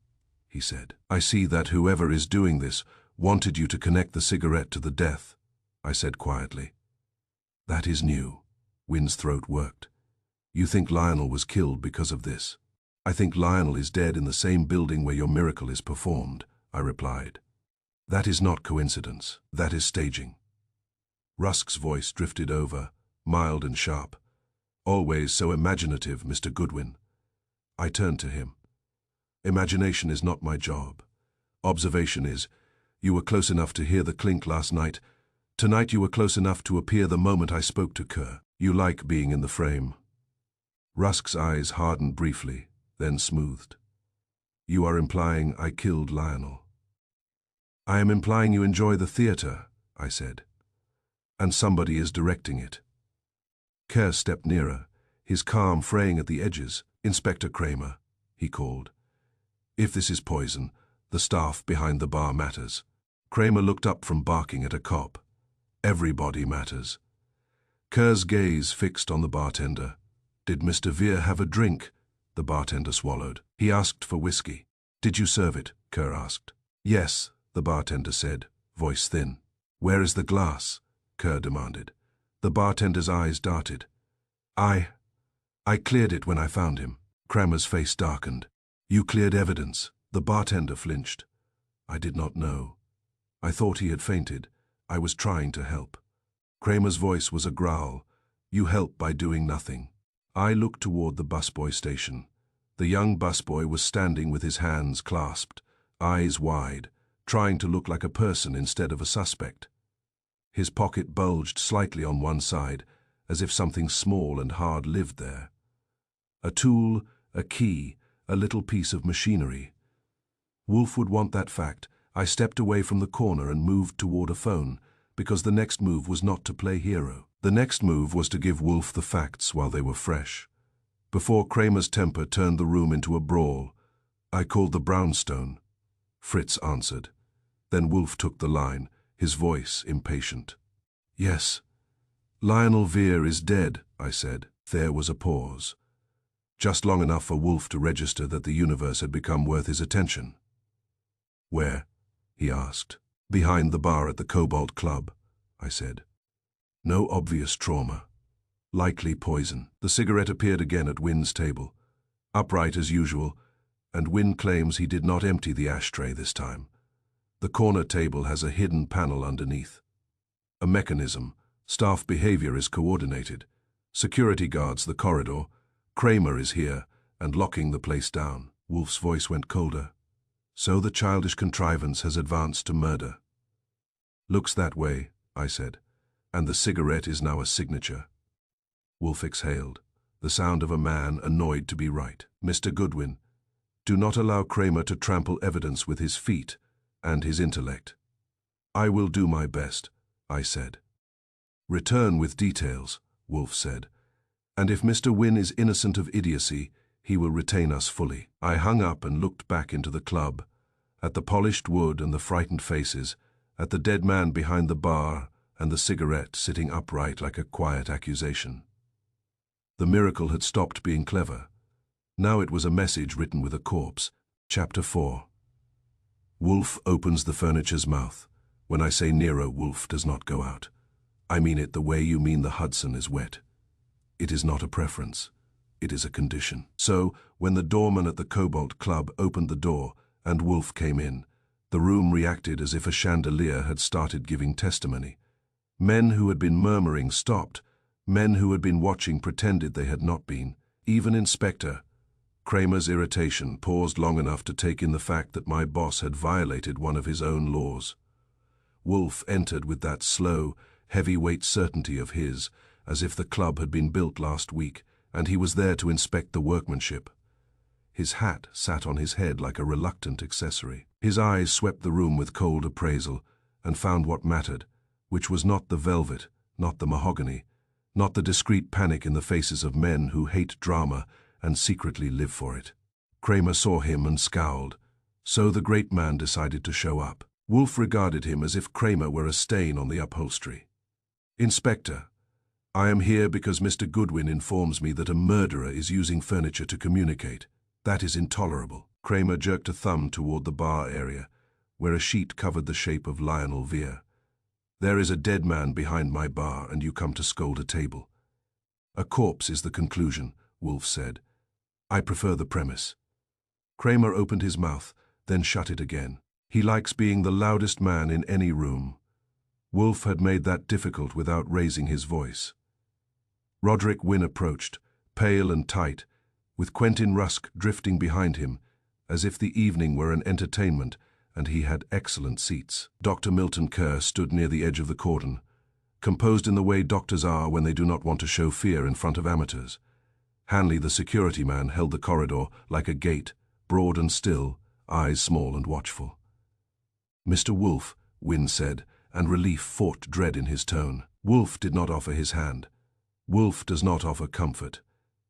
he said. I see that whoever is doing this wanted you to connect the cigarette to the death, I said quietly. That is new. Wynne's throat worked. You think Lionel was killed because of this? I think Lionel is dead in the same building where your miracle is performed, I replied. That is not coincidence. That is staging. Rusk's voice drifted over, mild and sharp. Always so imaginative, Mr. Goodwin. I turned to him. Imagination is not my job. Observation is. You were close enough to hear the clink last night. Tonight you were close enough to appear the moment I spoke to Kerr. You like being in the frame. Rusk's eyes hardened briefly, then smoothed. You are implying I killed Lionel. I am implying you enjoy the theater, I said. And somebody is directing it. Kerr stepped nearer, his calm fraying at the edges. Inspector Kramer, he called. If this is poison, the staff behind the bar matters. Kramer looked up from barking at a cop. Everybody matters. Kerr's gaze fixed on the bartender. Did Mr. Weir have a drink? The bartender swallowed. He asked for whiskey. Did you serve it? Kerr asked. Yes, the bartender said, voice thin. Where is the glass? Kerr demanded. The bartender's eyes darted. I cleared it when I found him. Kramer's face darkened. You cleared evidence. The bartender flinched. I did not know. I thought he had fainted. I was trying to help. Kramer's voice was a growl. You help by doing nothing. I looked toward the busboy station. The young busboy was standing with his hands clasped, eyes wide, trying to look like a person instead of a suspect. His pocket bulged slightly on one side, as if something small and hard lived there. A tool, a key, a little piece of machinery. Wolfe would want that fact. I stepped away from the corner and moved toward a phone, because the next move was not to play hero. The next move was to give Wolfe the facts while they were fresh. Before Kramer's temper turned the room into a brawl, I called the brownstone. Fritz answered. Then Wolfe took the line, his voice impatient. Yes. Lionel Weir is dead, I said. There was a pause. Just long enough for Wolfe to register that the universe had become worth his attention. Where? He asked. Behind the bar at the Cobalt Club, I said. No obvious trauma. Likely poison. The cigarette appeared again at Wynne's table, upright as usual, and Wynne claims he did not empty the ashtray this time. The corner table has a hidden panel underneath. A mechanism. Staff behavior is coordinated. Security guards the corridor. Kramer is here and locking the place down. Wolfe's voice went colder. So the childish contrivance has advanced to murder. Looks that way, I said, and the cigarette is now a signature. Wolfe exhaled, the sound of a man annoyed to be right. Mr. Goodwin, do not allow Kramer to trample evidence with his feet and his intellect. I will do my best, I said. Return with details, Wolfe said, and if Mr. Wynne is innocent of idiocy, he will retain us fully. I hung up and looked back into the club, at the polished wood and the frightened faces, at the dead man behind the bar and the cigarette sitting upright like a quiet accusation. The miracle had stopped being clever. Now it was a message written with a corpse. Chapter 4. Wolfe opens the furniture's mouth. When I say Nero Wolfe does not go out, I mean it the way you mean the Hudson is wet. It is not a preference. It is a condition. So, when the doorman at the Cobalt Club opened the door and Wolfe came in, the room reacted as if a chandelier had started giving testimony. Men who had been murmuring stopped. Men who had been watching pretended they had not been. Even Inspector Kramer's irritation paused long enough to take in the fact that my boss had violated one of his own laws. Wolfe entered with that slow, heavyweight certainty of his, as if the club had been built last week, and he was there to inspect the workmanship. His hat sat on his head like a reluctant accessory. His eyes swept the room with cold appraisal, and found what mattered, which was not the velvet, not the mahogany, not the discreet panic in the faces of men who hate drama and secretly live for it. Kramer saw him and scowled. So the great man decided to show up. Wolfe regarded him as if Kramer were a stain on the upholstery. Inspector, I am here because Mr. Goodwin informs me that a murderer is using furniture to communicate. That is intolerable. Kramer jerked a thumb toward the bar area, where a sheet covered the shape of Lionel Veer. There is a dead man behind my bar, and you come to scold a table. A corpse is the conclusion, Wolfe said. I prefer the premise. Kramer opened his mouth, then shut it again. He likes being the loudest man in any room. Wolfe had made that difficult without raising his voice. Roderick Wynne approached, pale and tight, with Quentin Rusk drifting behind him, as if the evening were an entertainment and he had excellent seats. Dr. Milton Kerr stood near the edge of the cordon, composed in the way doctors are when they do not want to show fear in front of amateurs. Hanley, the security man, held the corridor like a gate, broad and still, eyes small and watchful. Mr. Wolfe, Wynne said, and relief fought dread in his tone. Wolfe did not offer his hand. Wolfe does not offer comfort.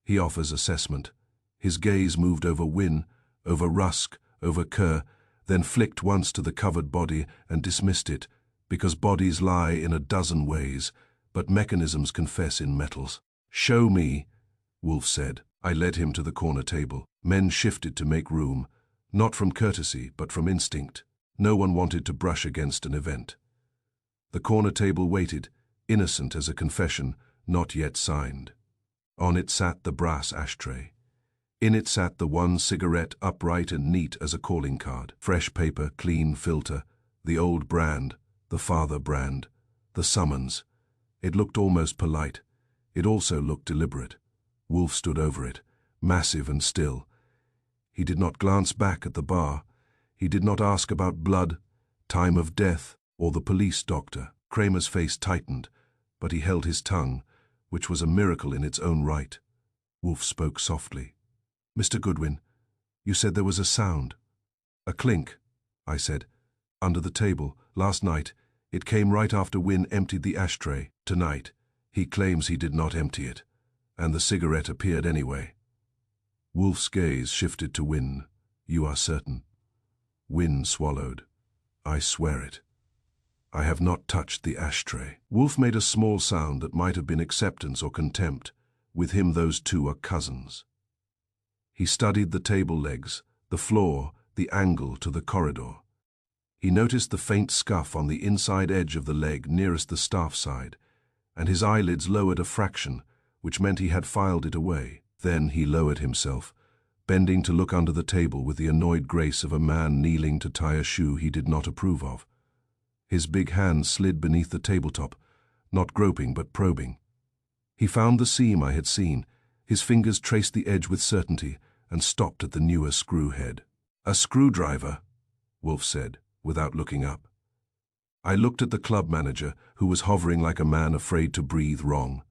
He offers assessment. His gaze moved over Wynne, over Rusk, over Kerr, then flicked once to the covered body and dismissed it, because bodies lie in a dozen ways, but mechanisms confess in metals. Show me, Wolfe said. I led him to the corner table. Men shifted to make room, not from courtesy, but from instinct. No one wanted to brush against an event. The corner table waited, innocent as a confession, not yet signed. On it sat the brass ashtray. In it sat the one cigarette, upright and neat as a calling card. Fresh paper, clean filter, the old brand, the father brand, the summons. It looked almost polite. It also looked deliberate. Wolfe stood over it, massive and still. He did not glance back at the bar. He did not ask about blood, time of death, or the police doctor. Kramer's face tightened, but he held his tongue, which was a miracle in its own right. Wolfe spoke softly. Mr. Goodwin, you said there was a sound. A clink, I said. Under the table, last night. It came right after Wynne emptied the ashtray. Tonight, he claims he did not empty it, and the cigarette appeared anyway. Wolfe's gaze shifted to Wynne. You are certain? Wynne swallowed. I swear it. I have not touched the ashtray. Wolfe made a small sound that might have been acceptance or contempt. With him those two are cousins. He studied the table legs, the floor, the angle to the corridor. He noticed the faint scuff on the inside edge of the leg nearest the staff side, and his eyelids lowered a fraction, which meant he had filed it away. Then he lowered himself, bending to look under the table with the annoyed grace of a man kneeling to tie a shoe he did not approve of. His big hand slid beneath the tabletop, not groping but probing. He found the seam I had seen. His fingers traced the edge with certainty and stopped at the newer screw head. A screwdriver, Wolfe said, without looking up. I looked at the club manager, who was hovering like a man afraid to breathe wrong.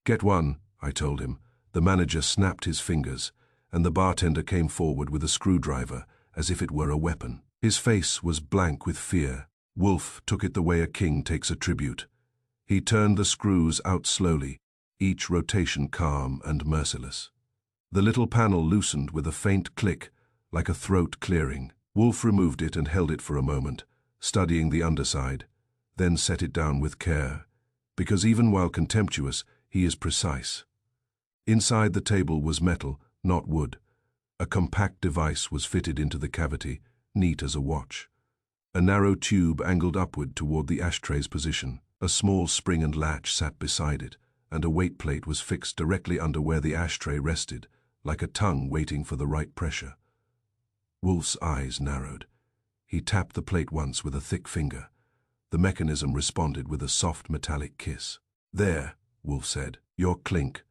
"Get one," I told him. The manager snapped his fingers, and the bartender came forward with a screwdriver, as if it were a weapon. His face was blank with fear. Wolfe took it the way a king takes a tribute. He turned the screws out slowly, each rotation calm and merciless. The little panel loosened with a faint click, like a throat clearing. Wolfe removed it and held it for a moment, studying the underside, then set it down with care, because even while contemptuous, he is precise. Inside the table was metal, not wood. A compact device was fitted into the cavity, neat as a watch. A narrow tube angled upward toward the ashtray's position. A small spring and latch sat beside it, and a weight plate was fixed directly under where the ashtray rested, like a tongue waiting for the right pressure. Wolfe's eyes narrowed. He tapped the plate once with a thick finger. The mechanism responded with a soft metallic kiss. "There," Wolfe said, "your clink."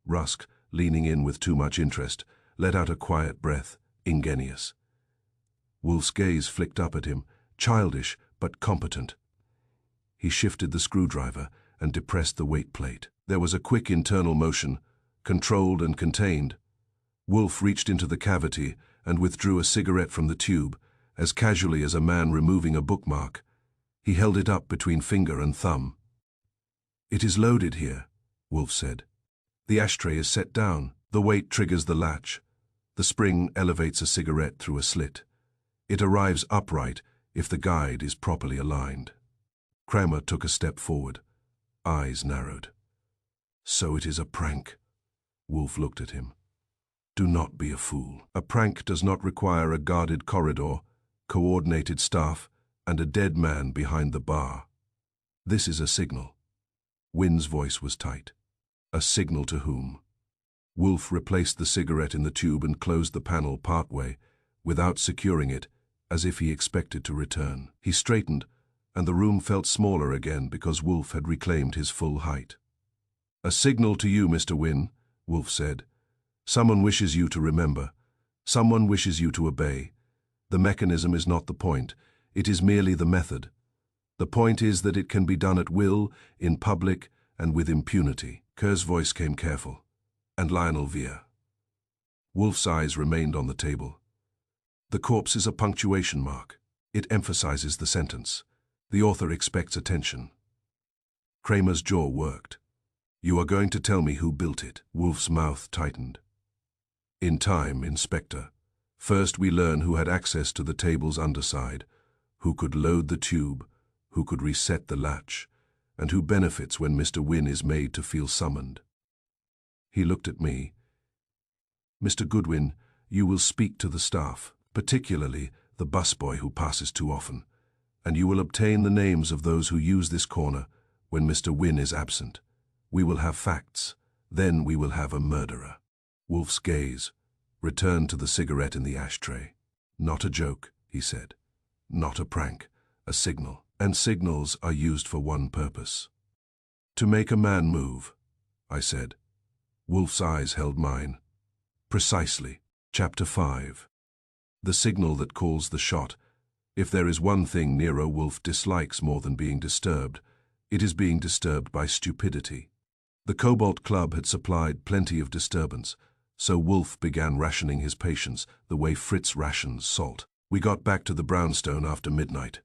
Rusk, leaning in with too much interest, let out a quiet breath, ingenious. Wolfe's gaze flicked up at him, childish but competent. He shifted the screwdriver and depressed the weight plate. There was a quick internal motion, controlled and contained. Wolfe reached into the cavity and withdrew a cigarette from the tube, as casually as a man removing a bookmark. He held it up between finger and thumb. "It is loaded here," Wolfe said. "The ashtray is set down. The weight triggers the latch. The spring elevates a cigarette through a slit. It arrives upright if the guide is properly aligned." Kramer took a step forward, eyes narrowed. "So it is a prank." Wolfe looked at him. "Do not be a fool. A prank does not require a guarded corridor, coordinated staff, and a dead man behind the bar. This is a signal." Wynn's voice was tight. "A signal to whom?" Wolfe replaced the cigarette in the tube and closed the panel partway, without securing it, as if he expected to return. He straightened, and the room felt smaller again because Wolfe had reclaimed his full height. "A signal to you, Mr. Wynne," Wolfe said. "Someone wishes you to remember. Someone wishes you to obey. The mechanism is not the point. It is merely the method. The point is that it can be done at will, in public, and with impunity." Kerr's voice came careful. "And Lionel Veer." Wolfe's eyes remained on the table. "The corpse is a punctuation mark. It emphasizes the sentence. The author expects attention." Kramer's jaw worked. "You are going to tell me who built it?" Wolfe's mouth tightened. "In time, Inspector. First we learn who had access to the table's underside, who could load the tube, who could reset the latch, and who benefits when Mr. Wynne is made to feel summoned." He looked at me. "Mr. Goodwin, you will speak to the staff, particularly the busboy who passes too often, and you will obtain the names of those who use this corner when Mr. Wynne is absent. We will have facts. Then we will have a murderer." Wolfe's gaze returned to the cigarette in the ashtray. "Not a joke," he said. "Not a prank. A signal. And signals are used for one purpose. To make a man move," I said. Wolfe's eyes held mine. "Precisely." Chapter 5. The signal that calls the shot. If there is one thing Nero Wolfe dislikes more than being disturbed, it is being disturbed by stupidity. The Cobalt Club had supplied plenty of disturbance, so Wolfe began rationing his patience the way Fritz rations salt. We got back to the brownstone after midnight.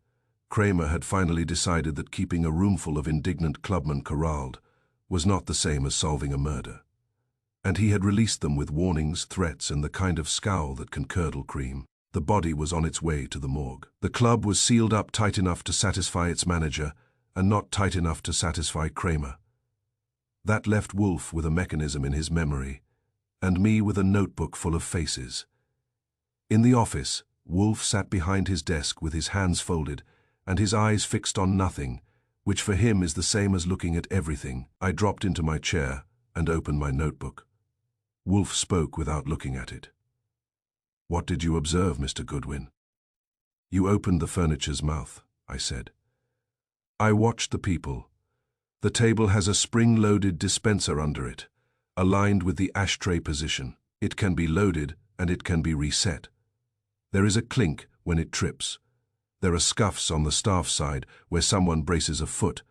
Kramer had finally decided that keeping a roomful of indignant clubmen corralled was not the same as solving a murder. And he had released them with warnings, threats, and the kind of scowl that can curdle cream. The body was on its way to the morgue. The club was sealed up tight enough to satisfy its manager, and not tight enough to satisfy Kramer. That left Wolfe with a mechanism in his memory, and me with a notebook full of faces. In the office, Wolfe sat behind his desk with his hands folded, and his eyes fixed on nothing, which for him is the same as looking at everything. I dropped into my chair and opened my notebook. Wolfe spoke without looking at it. "What did you observe, Mr. Goodwin?" "You opened the furniture's mouth," I said. "I watched the people. The table has a spring-loaded dispenser under it, aligned with the ashtray position. It can be loaded and it can be reset. There is a clink when it trips. There are scuffs on the staff side where someone braces a foot.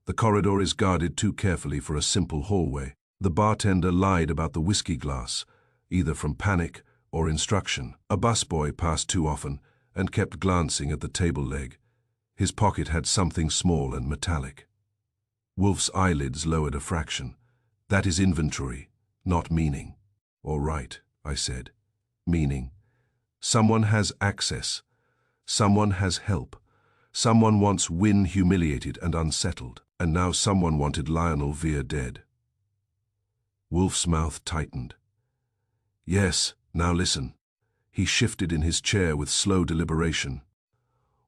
The corridor is guarded too carefully for a simple hallway. The bartender lied about the whiskey glass, either from panic or instruction. A busboy passed too often and kept glancing at the table leg. His pocket had something small and metallic. Wolfe's eyelids lowered a fraction. That is inventory, not meaning. All right, I said. Meaning. Someone has access. Someone has help. Someone wants Wynne humiliated and unsettled. And now someone wanted Lionel Weir dead. Wolfe's mouth tightened. Yes, now listen. He shifted in his chair with slow deliberation.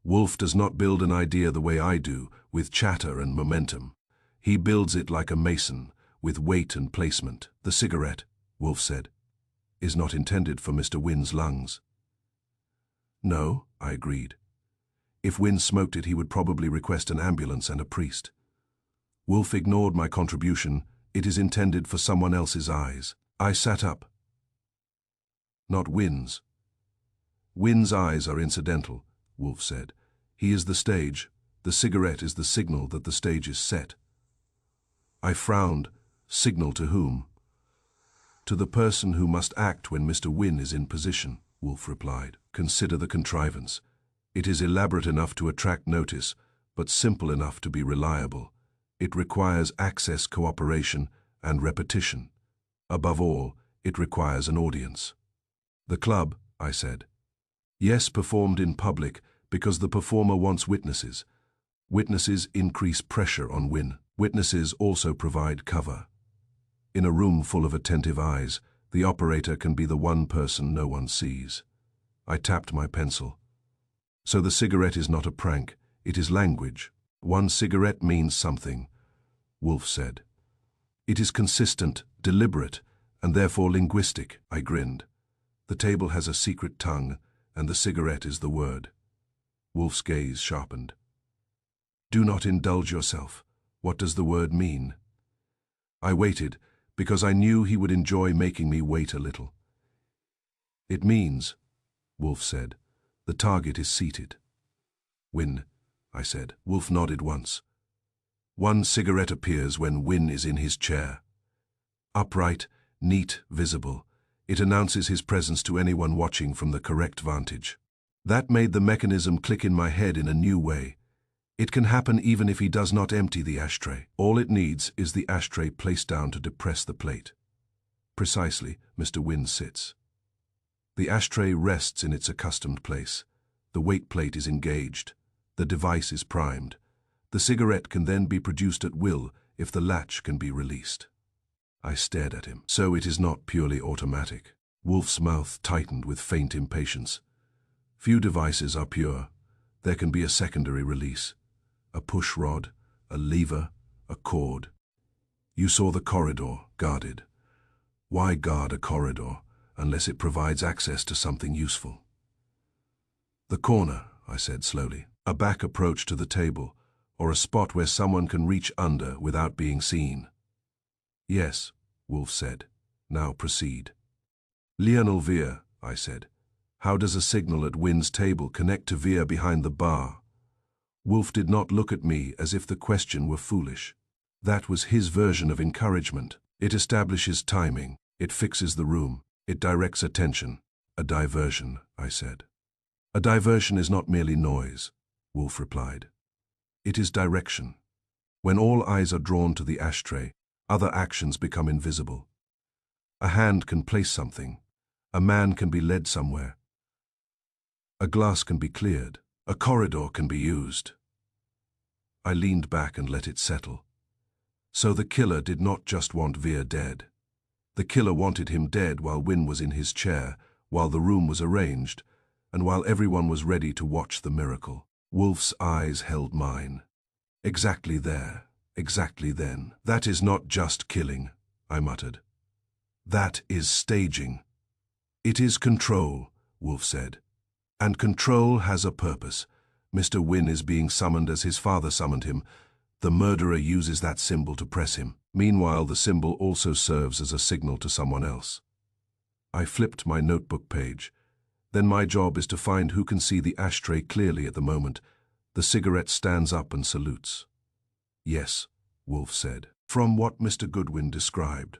Wolfe does not build an idea the way I do, with chatter and momentum. He builds it like a mason, with weight and placement. The cigarette, Wolfe said, is not intended for Mr. Wynne's lungs. No, I agreed. If Wynne smoked it, he would probably request an ambulance and a priest. Wolfe ignored my contribution. It is intended for someone else's eyes. I sat up. Not Wynne's. Wynne's eyes are incidental, Wolfe said. He is the stage. The cigarette is the signal that the stage is set. I frowned. Signal to whom? To the person who must act when Mr. Wynne is in position, Wolfe replied. Consider the contrivance. It is elaborate enough to attract notice, but simple enough to be reliable. It requires access, cooperation, and repetition. Above all, it requires an audience. The club, I said. Yes, performed in public, because the performer wants witnesses. Witnesses increase pressure on Wynne. Witnesses also provide cover. In a room full of attentive eyes, the operator can be the one person no one sees. I tapped my pencil. So the cigarette is not a prank, it is language. One cigarette means something, Wolfe said. It is consistent, deliberate, and therefore linguistic, I grinned. The table has a secret tongue, and the cigarette is the word. Wolfe's gaze sharpened. Do not indulge yourself. What does the word mean? I waited, because I knew he would enjoy making me wait a little. It means, Wolfe said, the target is seated. Wynne, I said. Wolfe nodded once. One cigarette appears when Wynne is in his chair. Upright, neat, visible. It announces his presence to anyone watching from the correct vantage. That made the mechanism click in my head in a new way. It can happen even if he does not empty the ashtray. All it needs is the ashtray placed down to depress the plate. Precisely, Mr. Wynne sits. The ashtray rests in its accustomed place. The weight plate is engaged. The device is primed. The cigarette can then be produced at will if the latch can be released. I stared at him. So it is not purely automatic. Wolfe's mouth tightened with faint impatience. Few devices are pure. There can be a secondary release. A push rod, a lever, a cord. You saw the corridor, guarded. Why guard a corridor unless it provides access to something useful? The corner, I said slowly. A back approach to the table, or a spot where someone can reach under without being seen. Yes, Wolfe said. Now proceed. Lionel Weir, I said. How does a signal at Wynne's table connect to Weir behind the bar? Wolfe did not look at me as if the question were foolish. That was his version of encouragement. It establishes timing. It fixes the room. It directs attention. A diversion, I said. A diversion is not merely noise, Wolfe replied. It is direction. When all eyes are drawn to the ashtray, other actions become invisible. A hand can place something. A man can be led somewhere. A glass can be cleared. A corridor can be used. I leaned back and let it settle. So the killer did not just want Weir dead. The killer wanted him dead while Wynne was in his chair, while the room was arranged, and while everyone was ready to watch the miracle. Wolfe's eyes held mine. Exactly there, exactly then. That is not just killing, I muttered. That is staging. It is control, Wolfe said. And control has a purpose. Mr. Wynne is being summoned as his father summoned him. The murderer uses that symbol to press him. Meanwhile, the symbol also serves as a signal to someone else. I flipped my notebook page. Then my job is to find who can see the ashtray clearly at the moment. The cigarette stands up and salutes. Yes, Wolfe said. From what Mr. Goodwin described,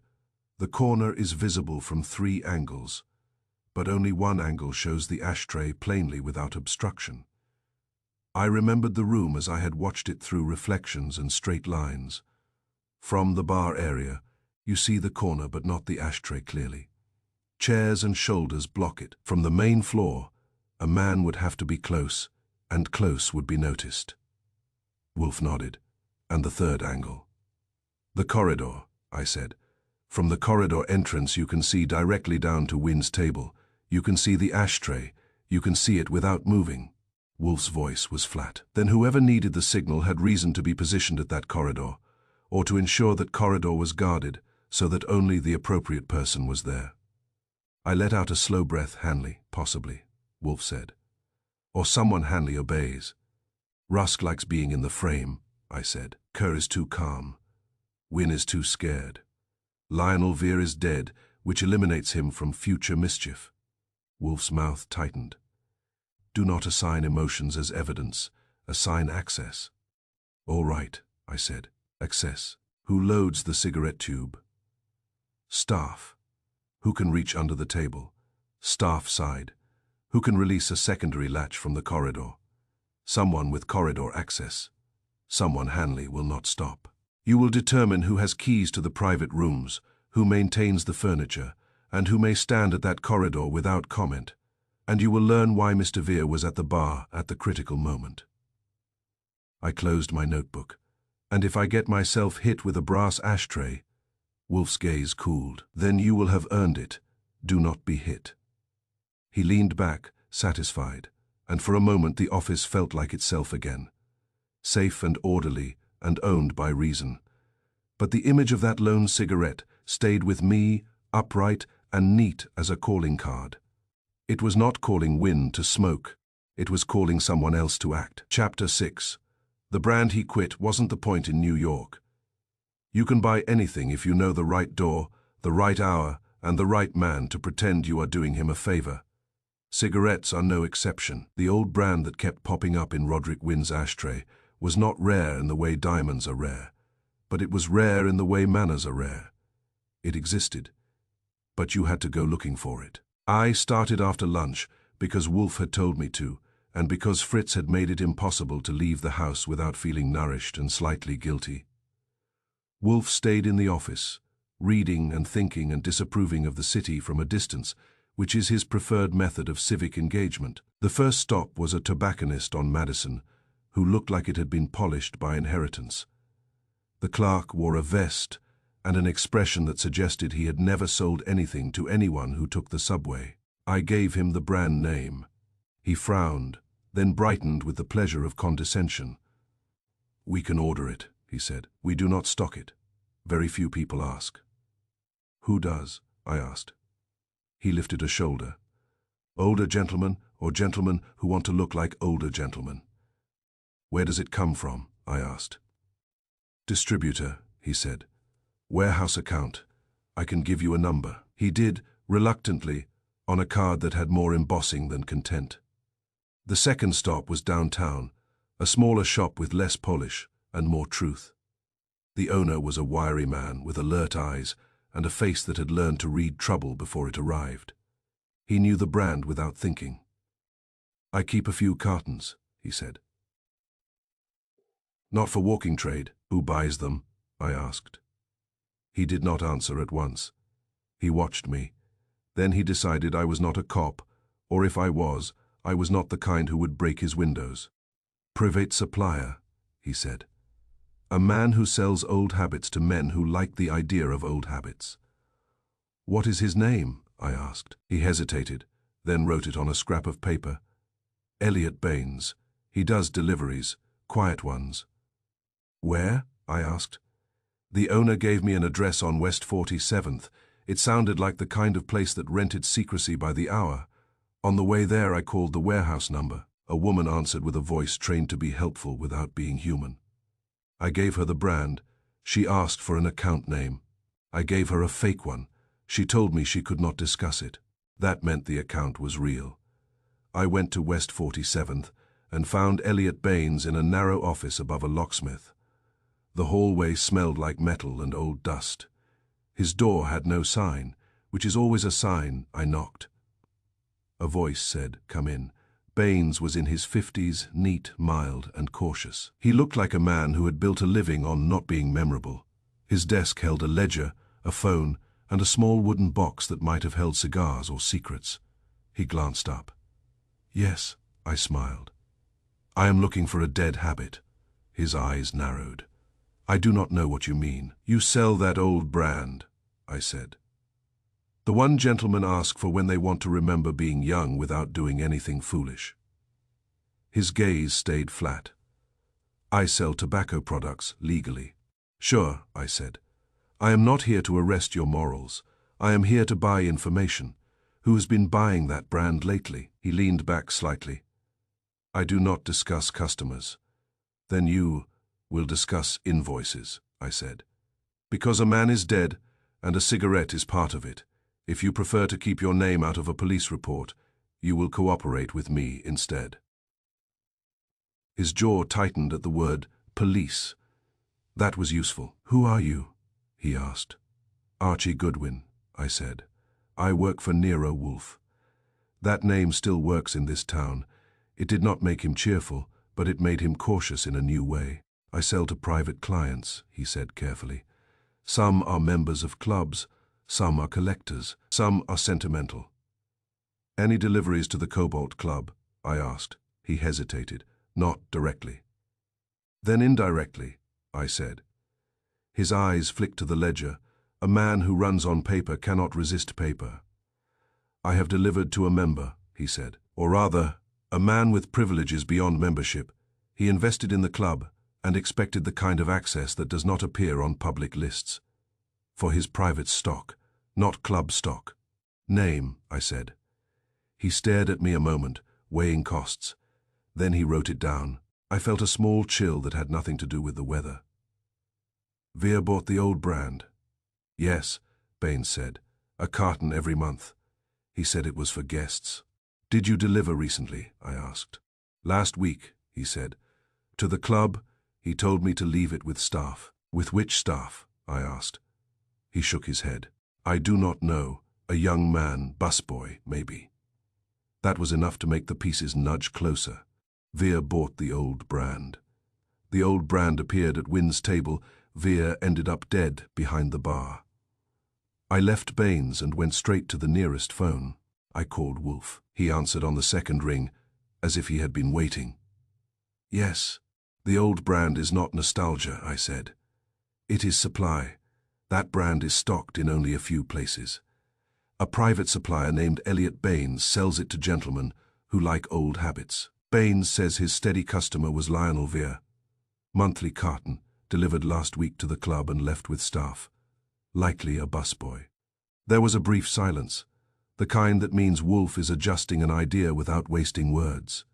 the corner is visible from 3 angles, but only one angle shows the ashtray plainly without obstruction. I remembered the room as I had watched it through reflections and straight lines. From the bar area, you see the corner but not the ashtray clearly. Chairs and shoulders block it. From the main floor, a man would have to be close, and close would be noticed. Wolfe nodded. And the 3rd angle. The corridor, I said. From the corridor entrance you can see directly down to Wynn's table. You can see the ashtray. You can see it without moving. Wolfe's voice was flat. Then whoever needed the signal had reason to be positioned at that corridor, or to ensure that corridor was guarded so that only the appropriate person was there. I let out a slow breath. Hanley, possibly, Wolfe said. Or someone Hanley obeys. Rusk likes being in the frame, I said. Kerr is too calm. Wynn is too scared. Lionel Veer is dead, which eliminates him from future mischief. Wolfe's mouth tightened. Do not assign emotions as evidence. Assign access. All right, I said. Access. Who loads the cigarette tube? Staff. Who can reach under the table? Staff side. Who can release a secondary latch from the corridor? Someone with corridor access. Someone Hanley will not stop. You will determine who has keys to the private rooms, who maintains the furniture, and who may stand at that corridor without comment. And you will learn why Mr. Veer was at the bar at the critical moment. I closed my notebook. And if I get myself hit with a brass ashtray, Wolfe's gaze cooled. Then you will have earned it. Do not be hit. He leaned back, satisfied, and for a moment the office felt like itself again. Safe and orderly, and owned by reason. But the image of that lone cigarette stayed with me, upright and neat as a calling card. It was not calling Wynn to smoke. It was calling someone else to act. Chapter 6. The brand he quit wasn't the point in New York. You can buy anything if you know the right door, the right hour, and the right man to pretend you are doing him a favor. Cigarettes are no exception. The old brand that kept popping up in Roderick Wynn's ashtray was not rare in the way diamonds are rare, but it was rare in the way manners are rare. It existed, but you had to go looking for it. I started after lunch because Wolfe had told me to, and because Fritz had made it impossible to leave the house without feeling nourished and slightly guilty. Wolfe stayed in the office, reading and thinking and disapproving of the city from a distance, which is his preferred method of civic engagement. The first stop was a tobacconist on Madison, who looked like it had been polished by inheritance. The clerk wore a vest and an expression that suggested he had never sold anything to anyone who took the subway. I gave him the brand name. He frowned, then brightened with the pleasure of condescension. "We can order it," he said. "We do not stock it. Very few people ask." "Who does?" I asked. He lifted a shoulder. "Older gentlemen or gentlemen who want to look like older gentlemen." "Where does it come from?" I asked. "Distributor," he said. "Warehouse account. I can give you a number." He did, reluctantly, on a card that had more embossing than content. The second stop was downtown, a smaller shop with less polish and more truth. The owner was a wiry man with alert eyes and a face that had learned to read trouble before it arrived. He knew the brand without thinking. "I keep a few cartons," he said. "Not for walking trade. Who buys them?" I asked. He did not answer at once. He watched me. Then he decided I was not a cop, or if I was not the kind who would break his windows. "Private supplier," he said. "A man who sells old habits to men who like the idea of old habits." "What is his name?" I asked. He hesitated, then wrote it on a scrap of paper. "Elliot Baines. He does deliveries, quiet ones." "Where?" I asked. The owner gave me an address on West 47th. It sounded like the kind of place that rented secrecy by the hour. On the way there I called the warehouse number. A woman answered with a voice trained to be helpful without being human. I gave her the brand. She asked for an account name. I gave her a fake one. She told me she could not discuss it. That meant the account was real. I went to West 47th and found Elliot Baines in a narrow office above a locksmith. The hallway smelled like metal and old dust. His door had no sign, which is always a sign. I knocked. A voice said, "Come in." Baines was in his 50s, neat, mild, and cautious. He looked like a man who had built a living on not being memorable. His desk held a ledger, a phone, and a small wooden box that might have held cigars or secrets. He glanced up. "Yes," I smiled. "I am looking for a dead habit." His eyes narrowed. "I do not know what you mean." "You sell that old brand," I said. "The one gentlemen ask for when they want to remember being young without doing anything foolish." His gaze stayed flat. "I sell tobacco products legally." "Sure," I said. "I am not here to arrest your morals. I am here to buy information. Who has been buying that brand lately?" He leaned back slightly. "I do not discuss customers." "Then you will discuss invoices," I said. "Because a man is dead, and a cigarette is part of it. If you prefer to keep your name out of a police report, you will cooperate with me instead." His jaw tightened at the word police. That was useful. "Who are you?" he asked. "Archie Goodwin," I said. "I work for Nero Wolfe." That name still works in this town. It did not make him cheerful, but it made him cautious in a new way. "I sell to private clients," he said carefully. "Some are members of clubs, some are collectors, some are sentimental." "Any deliveries to the Cobalt Club?" I asked. He hesitated. "Not directly." "Then indirectly," I said. His eyes flicked to the ledger. A man who runs on paper cannot resist paper. "I have delivered to a member," he said. "Or rather, a man with privileges beyond membership. He invested in the club and expected the kind of access that does not appear on public lists. For his private stock, not club stock." "Name," I said. He stared at me a moment, weighing costs. Then he wrote it down. I felt a small chill that had nothing to do with the weather. "Veer bought the old brand?" "Yes," Baines said. "A carton every month." He said it was for guests. "Did you deliver recently?" I asked. "Last week," he said. "To the club, he told me to leave it with staff." "With which staff?" I asked. He shook his head. "I do not know. A young man, busboy, maybe." That was enough to make the pieces nudge closer. Veer bought the old brand. The old brand appeared at Wynn's table. Veer ended up dead behind the bar. I left Baines and went straight to the nearest phone. I called Wolfe. He answered on the second ring, as if he had been waiting. "Yes, the old brand is not nostalgia," I said. "It is supply. That brand is stocked in only a few places. A private supplier named Elliot Baines sells it to gentlemen who like old habits. Baines says his steady customer was Lionel Veer. Monthly carton, delivered last week to the club and left with staff. Likely a busboy." There was a brief silence, the kind that means Wolfe is adjusting an idea without wasting words.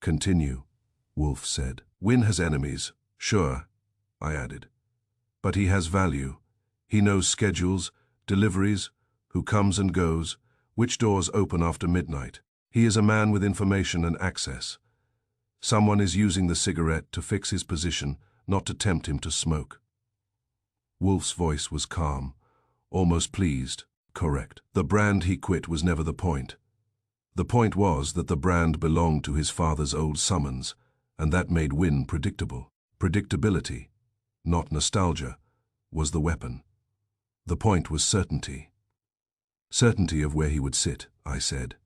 "Continue," Wolfe said. "Wynn has enemies, sure," I added. "But he has value. He knows schedules, deliveries, who comes and goes, which doors open after midnight. He is a man with information and access. Someone is using the cigarette to fix his position, not to tempt him to smoke." Wolfe's voice was calm, almost pleased. "Correct. The brand he quit was never the point. The point was that the brand belonged to his father's old summons, and that made Wynn predictable. Predictability, not nostalgia, was the weapon. The point was certainty." "Certainty of where he would sit," I said.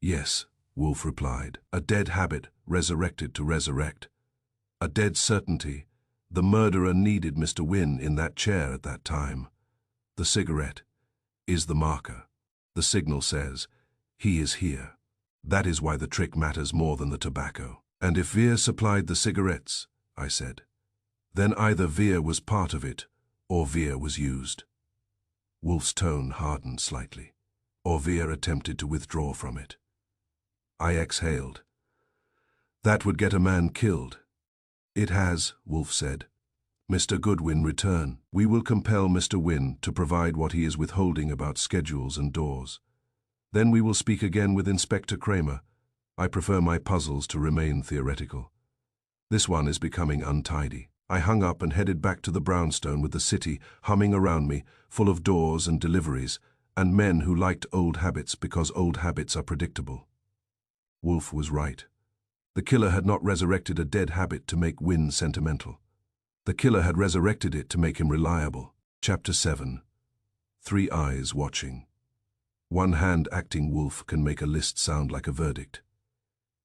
"Yes," Wolfe replied. "A dead habit resurrected to resurrect. A dead certainty. The murderer needed Mr. Wynn in that chair at that time. The cigarette is the marker. The signal says, he is here. That is why the trick matters more than the tobacco." "And if Veer supplied the cigarettes," I said, "then either Veer was part of it, or Veer was used." Wolfe's tone hardened slightly. "Or Veer attempted to withdraw from it." I exhaled. "That would get a man killed." "It has," Wolfe said. "Mr. Goodwin return. We will compel Mr. Wynn to provide what he is withholding about schedules and doors. Then we will speak again with Inspector Kramer. I prefer my puzzles to remain theoretical. This one is becoming untidy. I hung up and headed back to the brownstone with the city humming around me, full of doors and deliveries, and men who liked old habits because old habits are predictable. Wolfe was right. The killer had not resurrected a dead habit to make Wynne sentimental. The killer had resurrected it to make him reliable. Chapter 7. 3 eyes watching. One hand acting Wolfe can make a list sound like a verdict.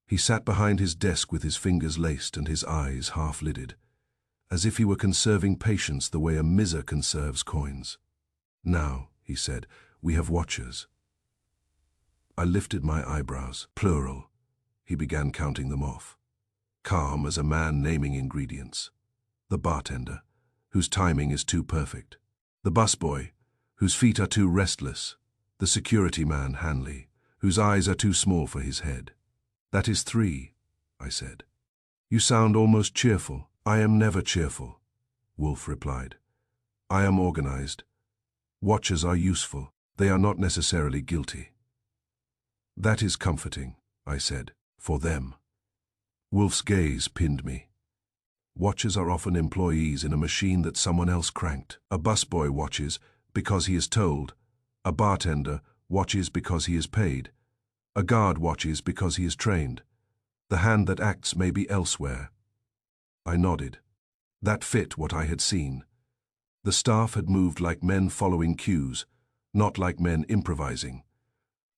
He sat behind his desk with his fingers laced and his eyes half-lidded, as if he were conserving patience the way a miser conserves coins. Now, he said, we have watchers. I lifted my eyebrows. Plural. He began counting them off. Calm as a man naming ingredients. The bartender, whose timing is too perfect. The busboy, whose feet are too restless. The security man, Hanley, whose eyes are too small for his head. That is 3, I said. You sound almost cheerful. I am never cheerful, Wolfe replied. I am organized. Watchers are useful. They are not necessarily guilty. That is comforting, I said, for them. Wolfe's gaze pinned me. Watchers are often employees in a machine that someone else cranked. A busboy watches because he is told. A bartender watches because he is paid. A guard watches because he is trained. The hand that acts may be elsewhere. I nodded. That fit what I had seen. The staff had moved like men following cues, not like men improvising.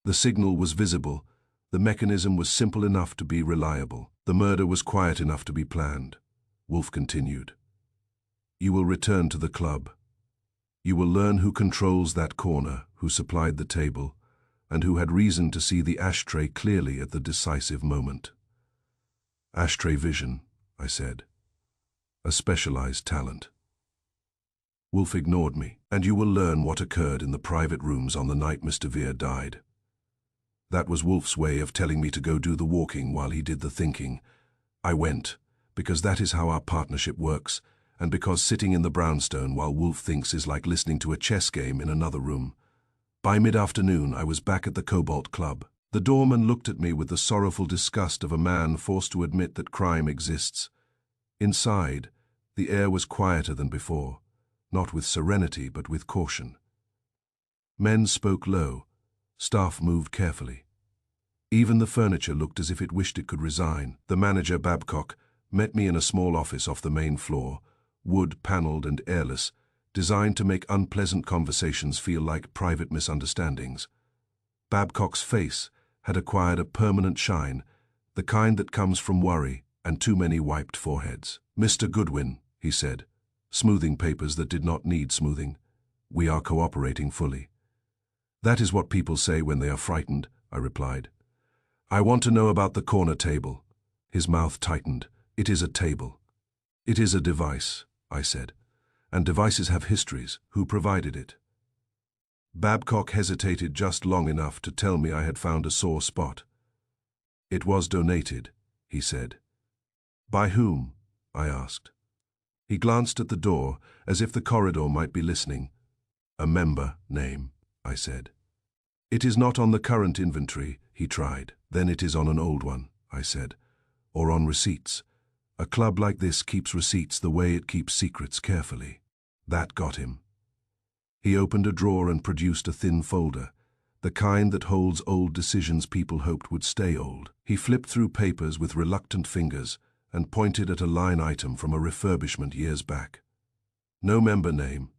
The signal was visible. The mechanism was simple enough to be reliable. The murder was quiet enough to be planned. Wolfe continued. You will return to the club. You will learn who controls that corner, who supplied the table, and who had reason to see the ashtray clearly at the decisive moment. Ashtray vision, I said. A specialized talent. Wolfe ignored me. And you will learn what occurred in the private rooms on the night Mr. Vere died. That was Wolfe's way of telling me to go do the walking while he did the thinking. I went, because that is how our partnership works, and because sitting in the brownstone while Wolfe thinks is like listening to a chess game in another room. By mid-afternoon, I was back at the Cobalt Club. The doorman looked at me with the sorrowful disgust of a man forced to admit that crime exists. Inside, the air was quieter than before, not with serenity but with caution. Men spoke low, staff moved carefully. Even the furniture looked as if it wished it could resign. The manager, Babcock, met me in a small office off the main floor, wood-paneled and airless, designed to make unpleasant conversations feel like private misunderstandings. Babcock's face had acquired a permanent shine, the kind that comes from worry and too many wiped foreheads. Mr. Goodwin, he said, smoothing papers that did not need smoothing. We are cooperating fully. That is what people say when they are frightened, I replied. I want to know about the corner table. His mouth tightened. It is a table. It is a device, I said. And devices have histories. Who provided it? Babcock hesitated just long enough to tell me I had found a sore spot. It was donated, he said. By whom? I asked. He glanced at the door, as if the corridor might be listening. A member name, I said. It is not on the current inventory, he tried. Then it is on an old one, I said. Or on receipts. A club like this keeps receipts the way it keeps secrets carefully. That got him. He opened a drawer and produced a thin folder, the kind that holds old decisions people hoped would stay old. He flipped through papers with reluctant fingers and pointed at a line item from a refurbishment years back. No member name,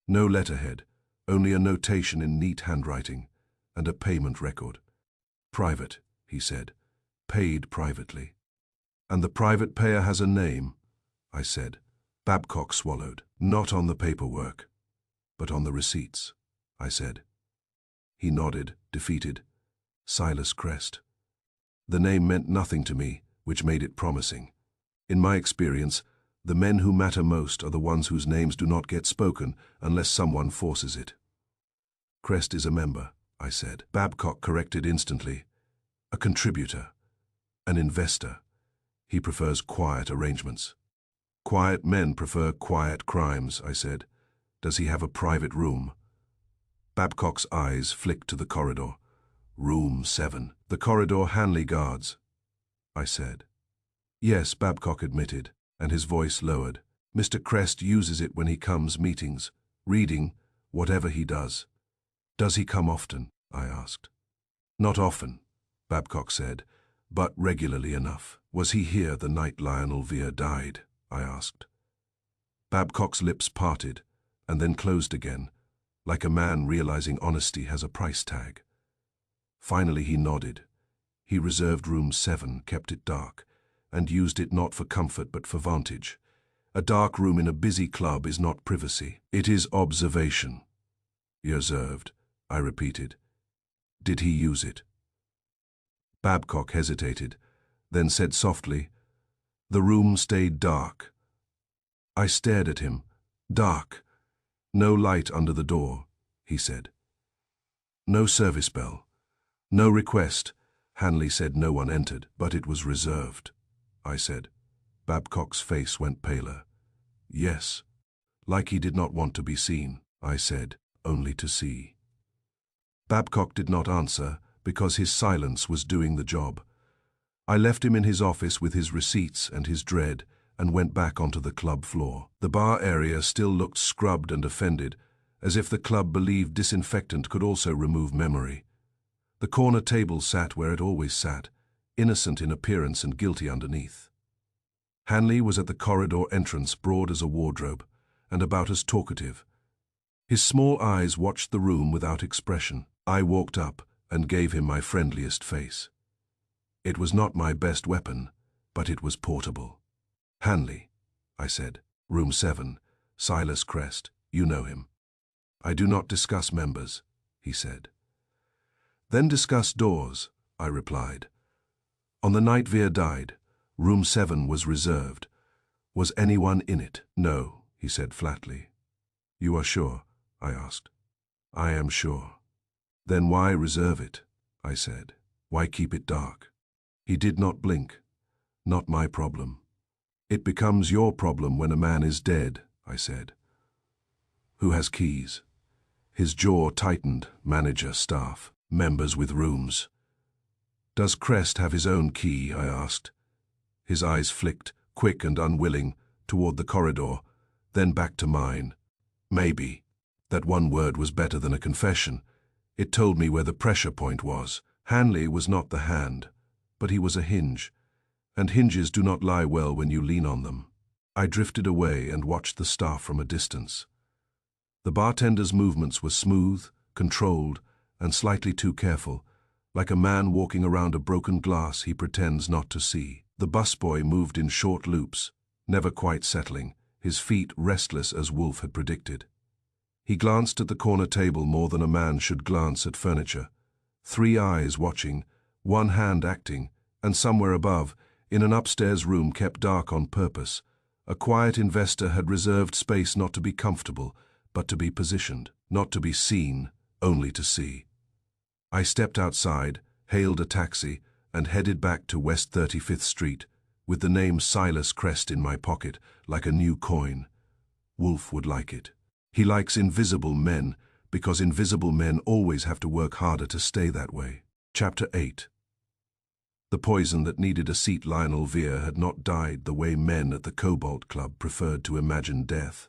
no letterhead, only a notation in neat handwriting, and a payment record. Private, he said, paid privately. And the private payer has a name, I said. Babcock swallowed. Not on the paperwork, but on the receipts, I said. He nodded, defeated. Silas Crest. The name meant nothing to me, which made it promising. In my experience, the men who matter most are the ones whose names do not get spoken unless someone forces it. Crest is a member, I said. Babcock corrected instantly. A contributor. An investor. He prefers quiet arrangements. Quiet men prefer quiet crimes, I said. Does he have a private room? Babcock's eyes flicked to the corridor. Room 7. The corridor Hanley guards, I said. Yes, Babcock admitted, and his voice lowered. Mr. Crest uses it when he comes meetings, reading, whatever he does. Does he come often? I asked. Not often, Babcock said, but regularly enough. Was he here the night Lionel Weir died? I asked. Babcock's lips parted, and then closed again, like a man realizing honesty has a price tag. Finally he nodded. He reserved room 7, kept it dark, and used it not for comfort but for vantage. A dark room in a busy club is not privacy. It is observation. He observed, I repeated. Did he use it? Babcock hesitated, then said softly, The room stayed dark. I stared at him. Dark. No light under the door, he said. No service bell. No request. Hanley said no one entered, but it was reserved, I said. Babcock's face went paler. Yes. Like he did not want to be seen, I said, only to see. Babcock did not answer, because his silence was doing the job. I left him in his office with his receipts and his dread, and went back onto the club floor. The bar area still looked scrubbed and offended, as if the club believed disinfectant could also remove memory. The corner table sat where it always sat, innocent in appearance and guilty underneath. Hanley was at the corridor entrance, broad as a wardrobe, and about as talkative. His small eyes watched the room without expression. I walked up and gave him my friendliest face. It was not my best weapon, but it was portable. Hanley, I said, room 7, Silas Crest, you know him. I do not discuss members, he said. Then discuss doors, I replied. On the night Weir died, room 7 was reserved. Was anyone in it? No, he said flatly. You are sure? I asked. I am sure. Then why reserve it? I said. Why keep it dark? He did not blink. Not my problem. It becomes your problem when a man is dead, I said. Who has keys? His jaw tightened. Manager, staff, members with rooms. Does Crest have his own key? I asked. His eyes flicked, quick and unwilling, toward the corridor, then back to mine. Maybe. That one word was better than a confession. It told me where the pressure point was. Hanley was not the hand, but he was a hinge, and hinges do not lie well when you lean on them. I drifted away and watched the staff from a distance. The bartender's movements were smooth, controlled, and slightly too careful, like a man walking around a broken glass he pretends not to see. The busboy moved in short loops, never quite settling, his feet restless as Wolfe had predicted. He glanced at the corner table more than a man should glance at furniture. 3 eyes watching, 1 hand acting, and somewhere above, in an upstairs room kept dark on purpose, a quiet investor had reserved space not to be comfortable, but to be positioned, not to be seen, only to see. I stepped outside, hailed a taxi, and headed back to West 35th Street, with the name Silas Crest in my pocket, like a new coin. Wolfe would like it. He likes invisible men, because invisible men always have to work harder to stay that way. Chapter 8. The poison that needed a seat Lionel Weir had not died the way men at the Cobalt Club preferred to imagine death.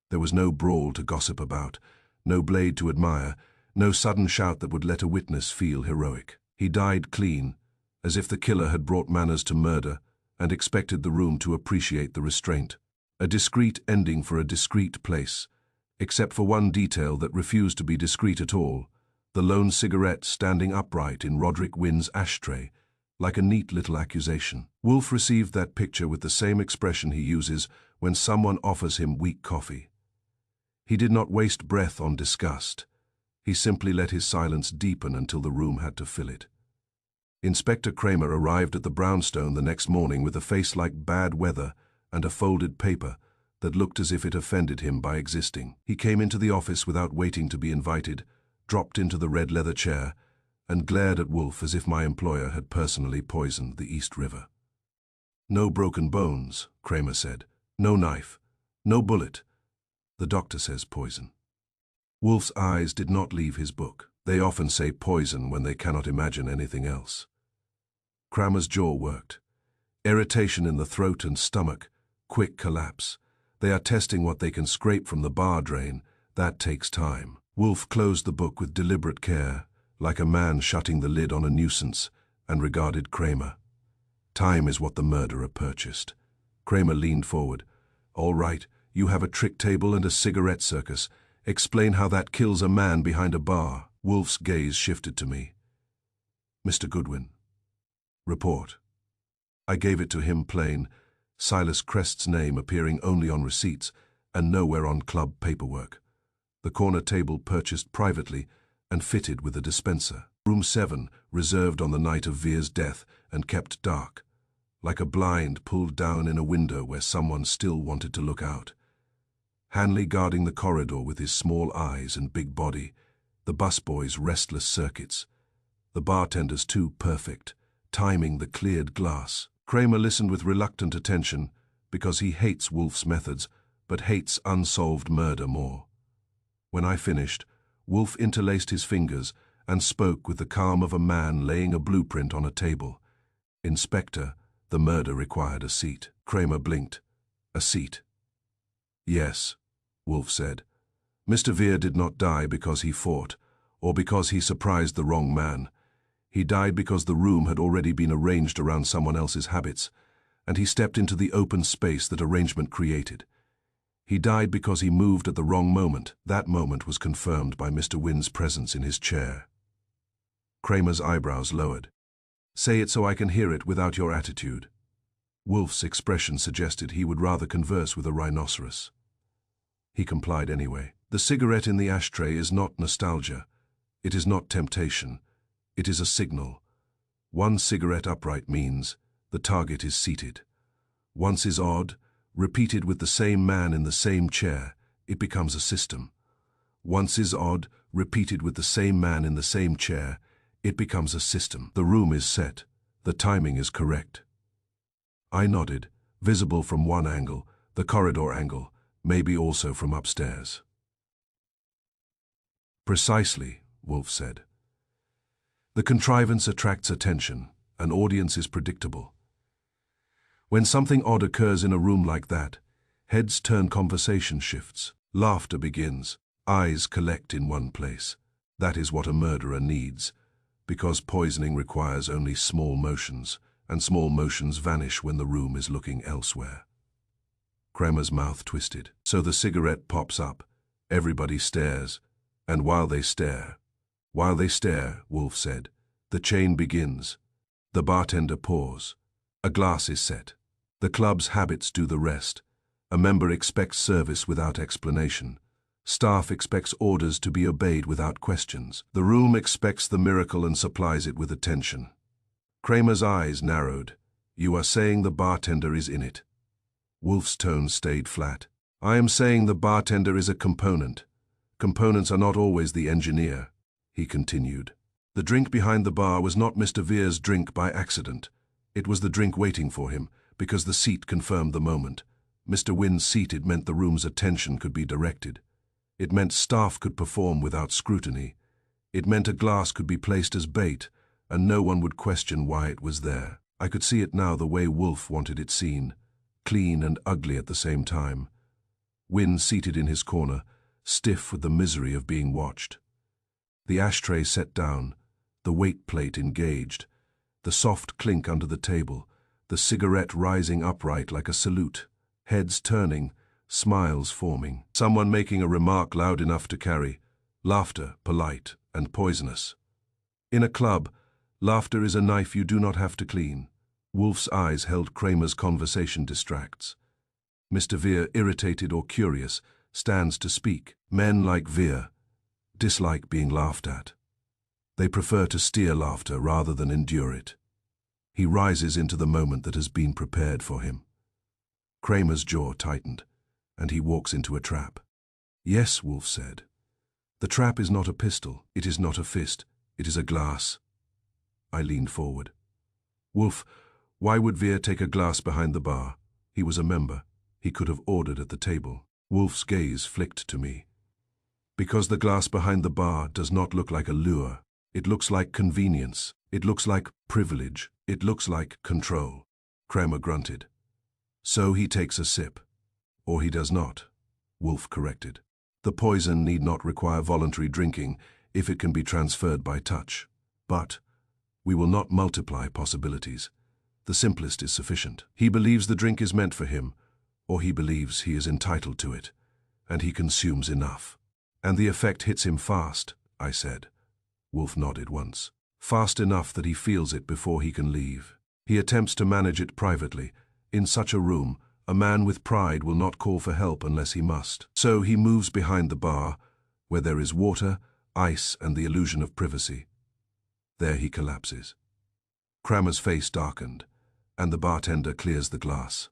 There was no brawl to gossip about, no blade to admire, no sudden shout that would let a witness feel heroic. He died clean, as if the killer had brought manners to murder and expected the room to appreciate the restraint. A discreet ending for a discreet place, except for one detail that refused to be discreet at all, the lone cigarette standing upright in Roderick Wynne's ashtray, like a neat little accusation. Wolfe received that picture with the same expression he uses when someone offers him weak coffee. He did not waste breath on disgust. He simply let his silence deepen until the room had to fill it. Inspector Kramer arrived at the brownstone the next morning with a face like bad weather and a folded paper that looked as if it offended him by existing. He came into the office without waiting to be invited, dropped into the red leather chair, and glared at Wolfe as if my employer had personally poisoned the East River. No broken bones, Kramer said. No knife. No bullet. The doctor says poison. Wolfe's eyes did not leave his book. They often say poison when they cannot imagine anything else. Kramer's jaw worked. Irritation in the throat and stomach, quick collapse. They are testing what they can scrape from the bar drain. That takes time. Wolfe closed the book with deliberate care, like a man shutting the lid on a nuisance, and regarded Kramer. Time is what the murderer purchased. Kramer leaned forward. All right, you have a trick table and a cigarette circus. Explain how that kills a man behind a bar. Wolfe's gaze shifted to me. Mr. Goodwin. Report. I gave it to him plain, Silas Crest's name appearing only on receipts and nowhere on club paperwork. The corner table purchased privately and fitted with a dispenser. Room 7, reserved on the night of Vere's death and kept dark, like a blind pulled down in a window where someone still wanted to look out. Hanley guarding the corridor with his small eyes and big body, the busboy's restless circuits, the bartender's too perfect, timing the cleared glass. Kramer listened with reluctant attention because he hates Wolfe's methods, but hates unsolved murder more. When I finished, Wolfe interlaced his fingers and spoke with the calm of a man laying a blueprint on a table. Inspector, the murder required a seat. Kramer blinked. A seat. Yes, Wolfe said. Mr. Vere did not die because he fought, or because he surprised the wrong man. He died because the room had already been arranged around someone else's habits, and he stepped into the open space that arrangement created. He died because he moved at the wrong moment. That moment was confirmed by Mr. Wynn's presence in his chair. Kramer's eyebrows lowered. Say it so I can hear it without your attitude. Wolfe's expression suggested he would rather converse with a rhinoceros. He complied anyway. The cigarette in the ashtray is not nostalgia. It is not temptation. It is a signal. One cigarette upright means the target is seated. Once is odd, repeated with the same man in the same chair, it becomes a system. Once is odd, repeated with the same man in the same chair, it becomes a system. The room is set. The timing is correct. I nodded, visible from one angle, the corridor angle, maybe also from upstairs. Precisely, Wolfe said. The contrivance attracts attention. An audience is predictable. When something odd occurs in a room like that, heads turn, conversation shifts, laughter begins, eyes collect in one place. That is what a murderer needs, because poisoning requires only small motions, and small motions vanish when the room is looking elsewhere. Kramer's mouth twisted. So the cigarette pops up, everybody stares, and while they stare, Wolfe said, the chain begins. The bartender pours. A glass is set. The club's habits do the rest. A member expects service without explanation. Staff expects orders to be obeyed without questions. The room expects the miracle and supplies it with attention. Kramer's eyes narrowed. You are saying the bartender is in it. Wolfe's tone stayed flat. I am saying the bartender is a component. Components are not always the engineer, he continued. The drink behind the bar was not Mr. Vere's drink by accident. It was the drink waiting for him, because the seat confirmed the moment. Mr. Wynne seated meant the room's attention could be directed. It meant staff could perform without scrutiny. It meant a glass could be placed as bait, and no one would question why it was there. I could see it now the way Wolfe wanted it seen, clean and ugly at the same time. Wynne seated in his corner, stiff with the misery of being watched. The ashtray set down, the weight plate engaged, the soft clink under the table, the cigarette rising upright like a salute, heads turning, smiles forming, someone making a remark loud enough to carry, laughter polite and poisonous. In a club, laughter is a knife you do not have to clean. Wolfe's eyes held Kramer's conversation distracts. Mr. Vere, irritated or curious, stands to speak. Men like Vere dislike being laughed at. They prefer to steer laughter rather than endure it. He rises into the moment that has been prepared for him. Kramer's jaw tightened, and he walks into a trap. Yes, Wolfe said. The trap is not a pistol, it is not a fist, it is a glass. I leaned forward. Wolfe, why would Vere take a glass behind the bar? He was a member. He could have ordered at the table. Wolfe's gaze flicked to me. Because the glass behind the bar does not look like a lure. It looks like convenience. It looks like privilege. It looks like control. Kramer grunted. So he takes a sip. Or he does not, Wolfe corrected. The poison need not require voluntary drinking if it can be transferred by touch. But we will not multiply possibilities. The simplest is sufficient. He believes the drink is meant for him, or he believes he is entitled to it, and he consumes enough. And the effect hits him fast, I said. Wolfe nodded once. Fast enough that he feels it before he can leave. He attempts to manage it privately. In such a room, a man with pride will not call for help unless he must. So he moves behind the bar, where there is water, ice, and the illusion of privacy. There he collapses. Kramer's face darkened, and the bartender clears the glass.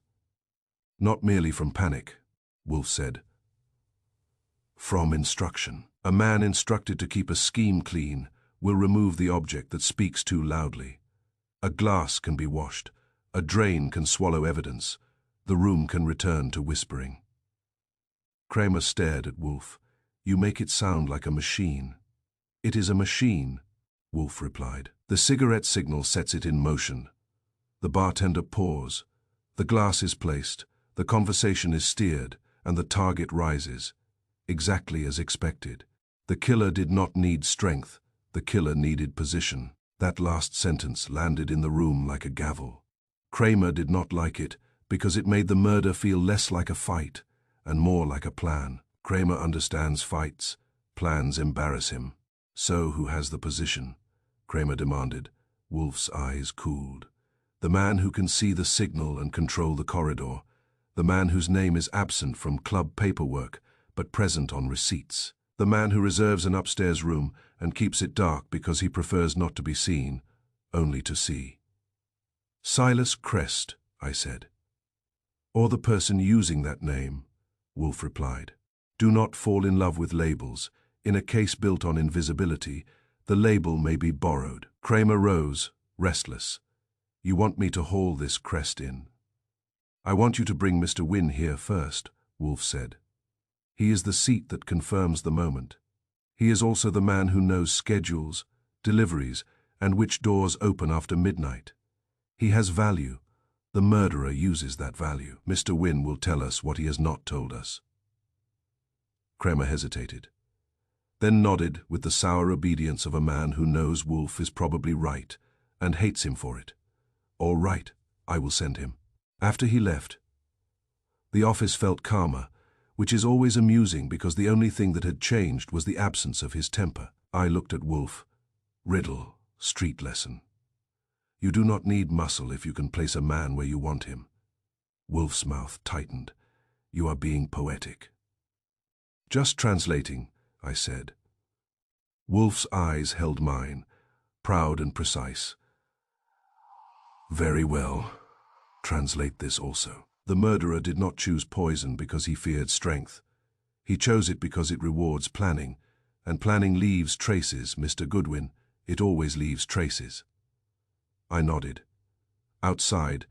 Not merely from panic, Wolfe said. From instruction. A man instructed to keep a scheme clean will remove the object that speaks too loudly. A glass can be washed. A drain can swallow evidence. The room can return to whispering. Kramer stared at Wolfe. You make it sound like a machine. It is a machine, Wolfe replied. The cigarette signal sets it in motion. The bartender pours. The glass is placed. The conversation is steered, and the target rises. Exactly as expected. The killer did not need strength. The killer needed position. That last sentence landed in the room like a gavel. Kramer did not like it because it made the murder feel less like a fight and more like a plan. Kramer understands fights. Plans embarrass him. So who has the position? Kramer demanded. Wolfe's eyes cooled. The man who can see the signal and control the corridor. The man whose name is absent from club paperwork but present on receipts. The man who reserves an upstairs room and keeps it dark because he prefers not to be seen, only to see. Silas Crest, I said. Or the person using that name, Wolfe replied. Do not fall in love with labels. In a case built on invisibility, the label may be borrowed. Kramer rose, restless. You want me to haul this Crest in? I want you to bring Mr. Wynne here first, Wolfe said. He is the seat that confirms the moment. He is also the man who knows schedules, deliveries, and which doors open after midnight. He has value. The murderer uses that value. Mr. Wynne will tell us what he has not told us. Kramer hesitated, then nodded with the sour obedience of a man who knows Wolfe is probably right and hates him for it. All right, I will send him. After he left, the office felt calmer, which is always amusing because the only thing that had changed was the absence of his temper. I looked at Wolfe. Riddle, street lesson. You do not need muscle if you can place a man where you want him. Wolfe's mouth tightened. You are being poetic. Just translating, I said. Wolfe's eyes held mine, proud and precise. Very well. Translate this also. The murderer did not choose poison because he feared strength. He chose it because it rewards planning, and planning leaves traces, Mr. Goodwin. It always leaves traces. I nodded. Outside,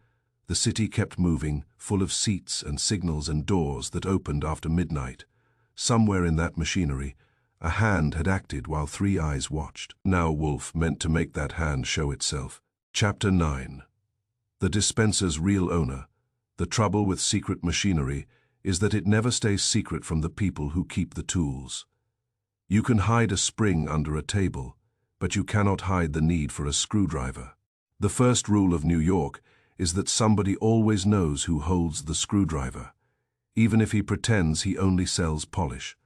the city kept moving, full of seats and signals and doors that opened after midnight. Somewhere in that machinery, a hand had acted while three eyes watched. Now Wolfe meant to make that hand show itself. Chapter 9. The dispenser's real owner. The trouble with secret machinery is that it never stays secret from the people who keep the tools. You can hide a spring under a table, but you cannot hide the need for a screwdriver. The first rule of New York is that somebody always knows who holds the screwdriver, even if he pretends he only sells polish.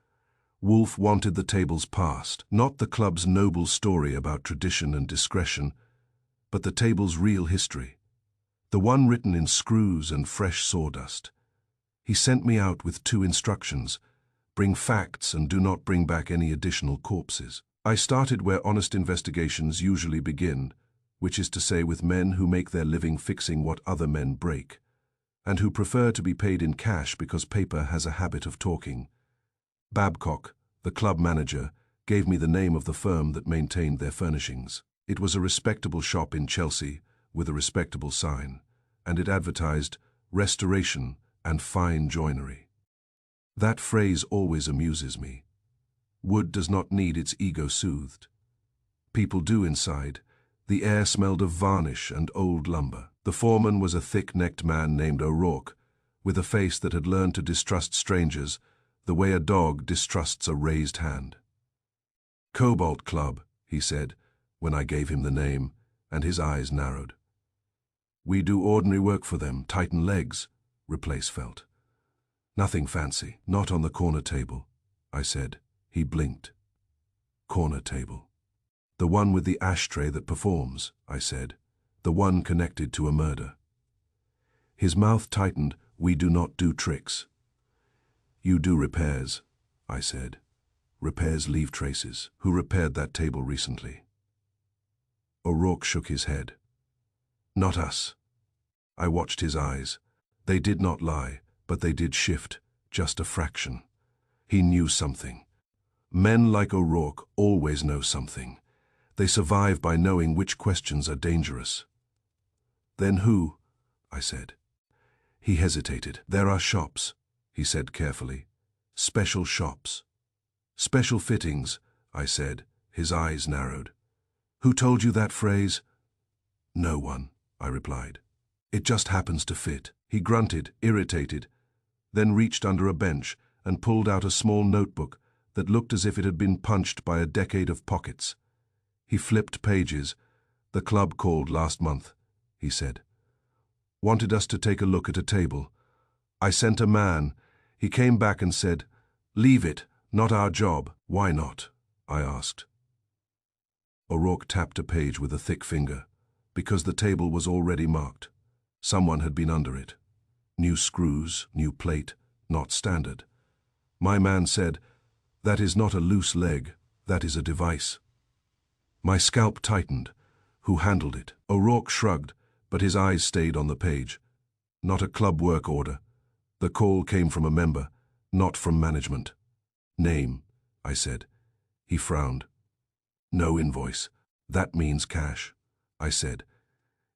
Wolfe wanted the table's past, not the club's noble story about tradition and discretion, but the table's real history. The one written in screws and fresh sawdust. He sent me out with 2 instructions. Bring facts and do not bring back any additional corpses. I started where honest investigations usually begin, which is to say with men who make their living fixing what other men break, and who prefer to be paid in cash because paper has a habit of talking. Babcock, the club manager, gave me the name of the firm that maintained their furnishings. It was a respectable shop in Chelsea, with a respectable sign, and it advertised restoration and fine joinery. That phrase always amuses me. Wood does not need its ego soothed. People do inside. The air smelled of varnish and old lumber. The foreman was a thick-necked man named O'Rourke, with a face that had learned to distrust strangers the way a dog distrusts a raised hand. "Cobalt Club," he said, when I gave him the name, and his eyes narrowed. "We do ordinary work for them, tighten legs," replace felt. "Nothing fancy, not on the corner table," I said. He blinked. "Corner table. The one with the ashtray that performs," I said. "The one connected to a murder." His mouth tightened. "We do not do tricks." "You do repairs," I said. "Repairs leave traces. Who repaired that table recently?" O'Rourke shook his head. "Not us." I watched his eyes. They did not lie, but they did shift, just a fraction. He knew something. Men like O'Rourke always know something. They survive by knowing which questions are dangerous. "Then who?" I said. He hesitated. "There are shops," he said carefully. "Special shops." "Special fittings," I said. His eyes narrowed. "Who told you that phrase?" "No one," I replied. "It just happens to fit." He grunted, irritated, then reached under a bench and pulled out a small notebook that looked as if it had been punched by a decade of pockets. He flipped pages. "The club called last month," he said. "Wanted us to take a look at a table. I sent a man. He came back and said, 'Leave it, not our job.'" "Why not?" I asked. O'Rourke tapped a page with a thick finger. "Because the table was already marked. Someone had been under it. New screws, new plate, not standard. My man said, 'That is not a loose leg, that is a device.'" My scalp tightened. "Who handled it?" O'Rourke shrugged, but his eyes stayed on the page. "Not a club work order. The call came from a member, not from management." "Name," I said. He frowned. "No invoice. That means cash," I said.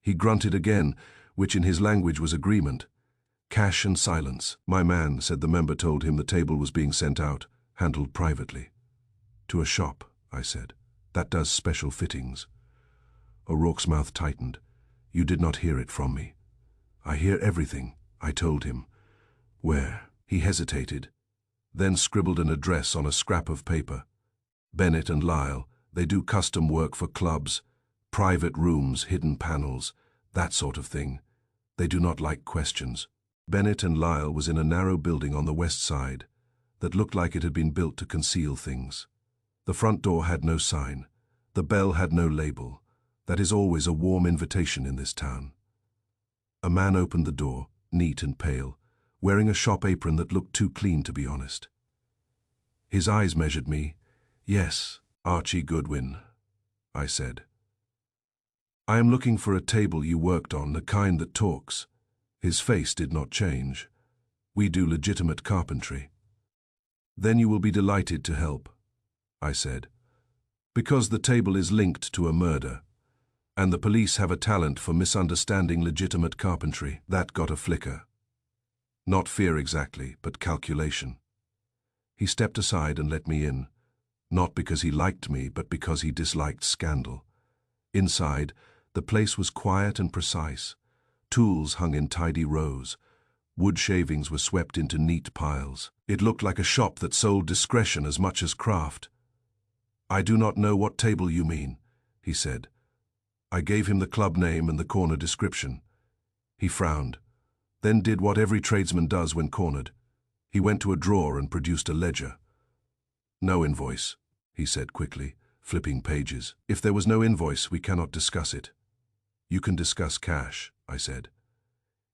He grunted again, which in his language was agreement. "Cash and silence." "My man said the member told him the table was being sent out, handled privately." "To a shop," I said. "That does special fittings." O'Rourke's mouth tightened. "You did not hear it from me." "I hear everything," I told him. "Where?" He hesitated, then scribbled an address on a scrap of paper. "Bennett and Lyle, they do custom work for clubs, private rooms, hidden panels, that sort of thing. They do not like questions." Bennett and Lyle was in a narrow building on the west side that looked like it had been built to conceal things. The front door had no sign. The bell had no label. That is always a warm invitation in this town. A man opened the door, neat and pale, wearing a shop apron that looked too clean to be honest. His eyes measured me. "Yes, Archie Goodwin," I said. "I am looking for a table you worked on, the kind that talks." His face did not change. "We do legitimate carpentry." "Then you will be delighted to help," I said. "Because the table is linked to a murder, and the police have a talent for misunderstanding legitimate carpentry." That got a flicker. Not fear exactly, but calculation. He stepped aside and let me in, not because he liked me, but because he disliked scandal. Inside, the place was quiet and precise. Tools hung in tidy rows. Wood shavings were swept into neat piles. It looked like a shop that sold discretion as much as craft. "I do not know what table you mean," he said. I gave him the club name and the corner description. He frowned, then did what every tradesman does when cornered. He went to a drawer and produced a ledger. "No invoice," he said quickly, flipping pages. "If there was no invoice, we cannot discuss it." "You can discuss cash," I said.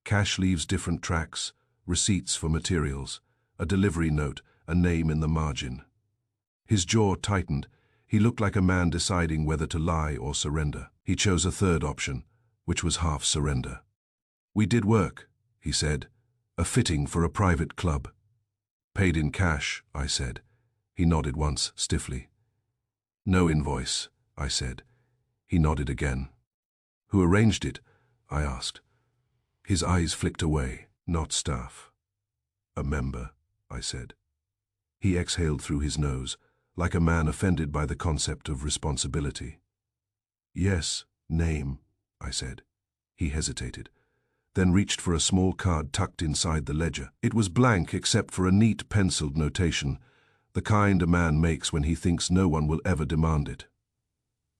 "Cash leaves different tracks, receipts for materials, a delivery note, a name in the margin." His jaw tightened. He looked like a man deciding whether to lie or surrender. He chose a third option, which was half surrender. "We did work," he said. "A fitting for a private club." "Paid in cash," I said. He nodded once, stiffly. "No invoice," I said. He nodded again. "Who arranged it?" I asked. His eyes flicked away. "Not staff." "A member," I said. He exhaled through his nose, like a man offended by the concept of responsibility. "Yes, name," I said. He hesitated, then reached for a small card tucked inside the ledger. It was blank except for a neat penciled notation, the kind a man makes when he thinks no one will ever demand it.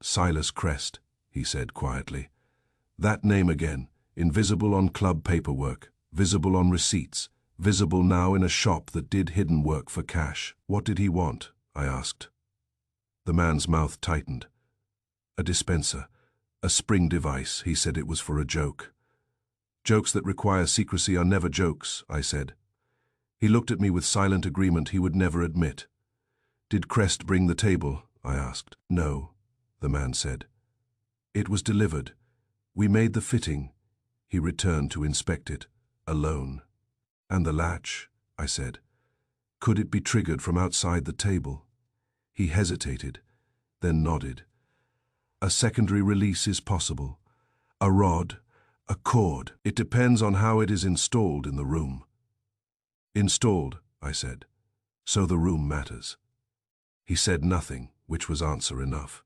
"Silas Crest," he said quietly. "That name again, invisible on club paperwork, visible on receipts, visible now in a shop that did hidden work for cash." "What did he want?" I asked. The man's mouth tightened. "A dispenser, a spring device," he said. "It was for a joke." "Jokes that require secrecy are never jokes," I said. He looked at me with silent agreement he would never admit. "Did Crest bring the table?" I asked. "No," the man said. "It was delivered. We made the fitting." He returned to inspect it, alone. "And the latch?" I said. "Could it be triggered from outside the table?" He hesitated, then nodded. "A secondary release is possible. A rod, a cord. It depends on how it is installed in the room." "Installed," I said. "So the room matters." He said nothing, which was answer enough.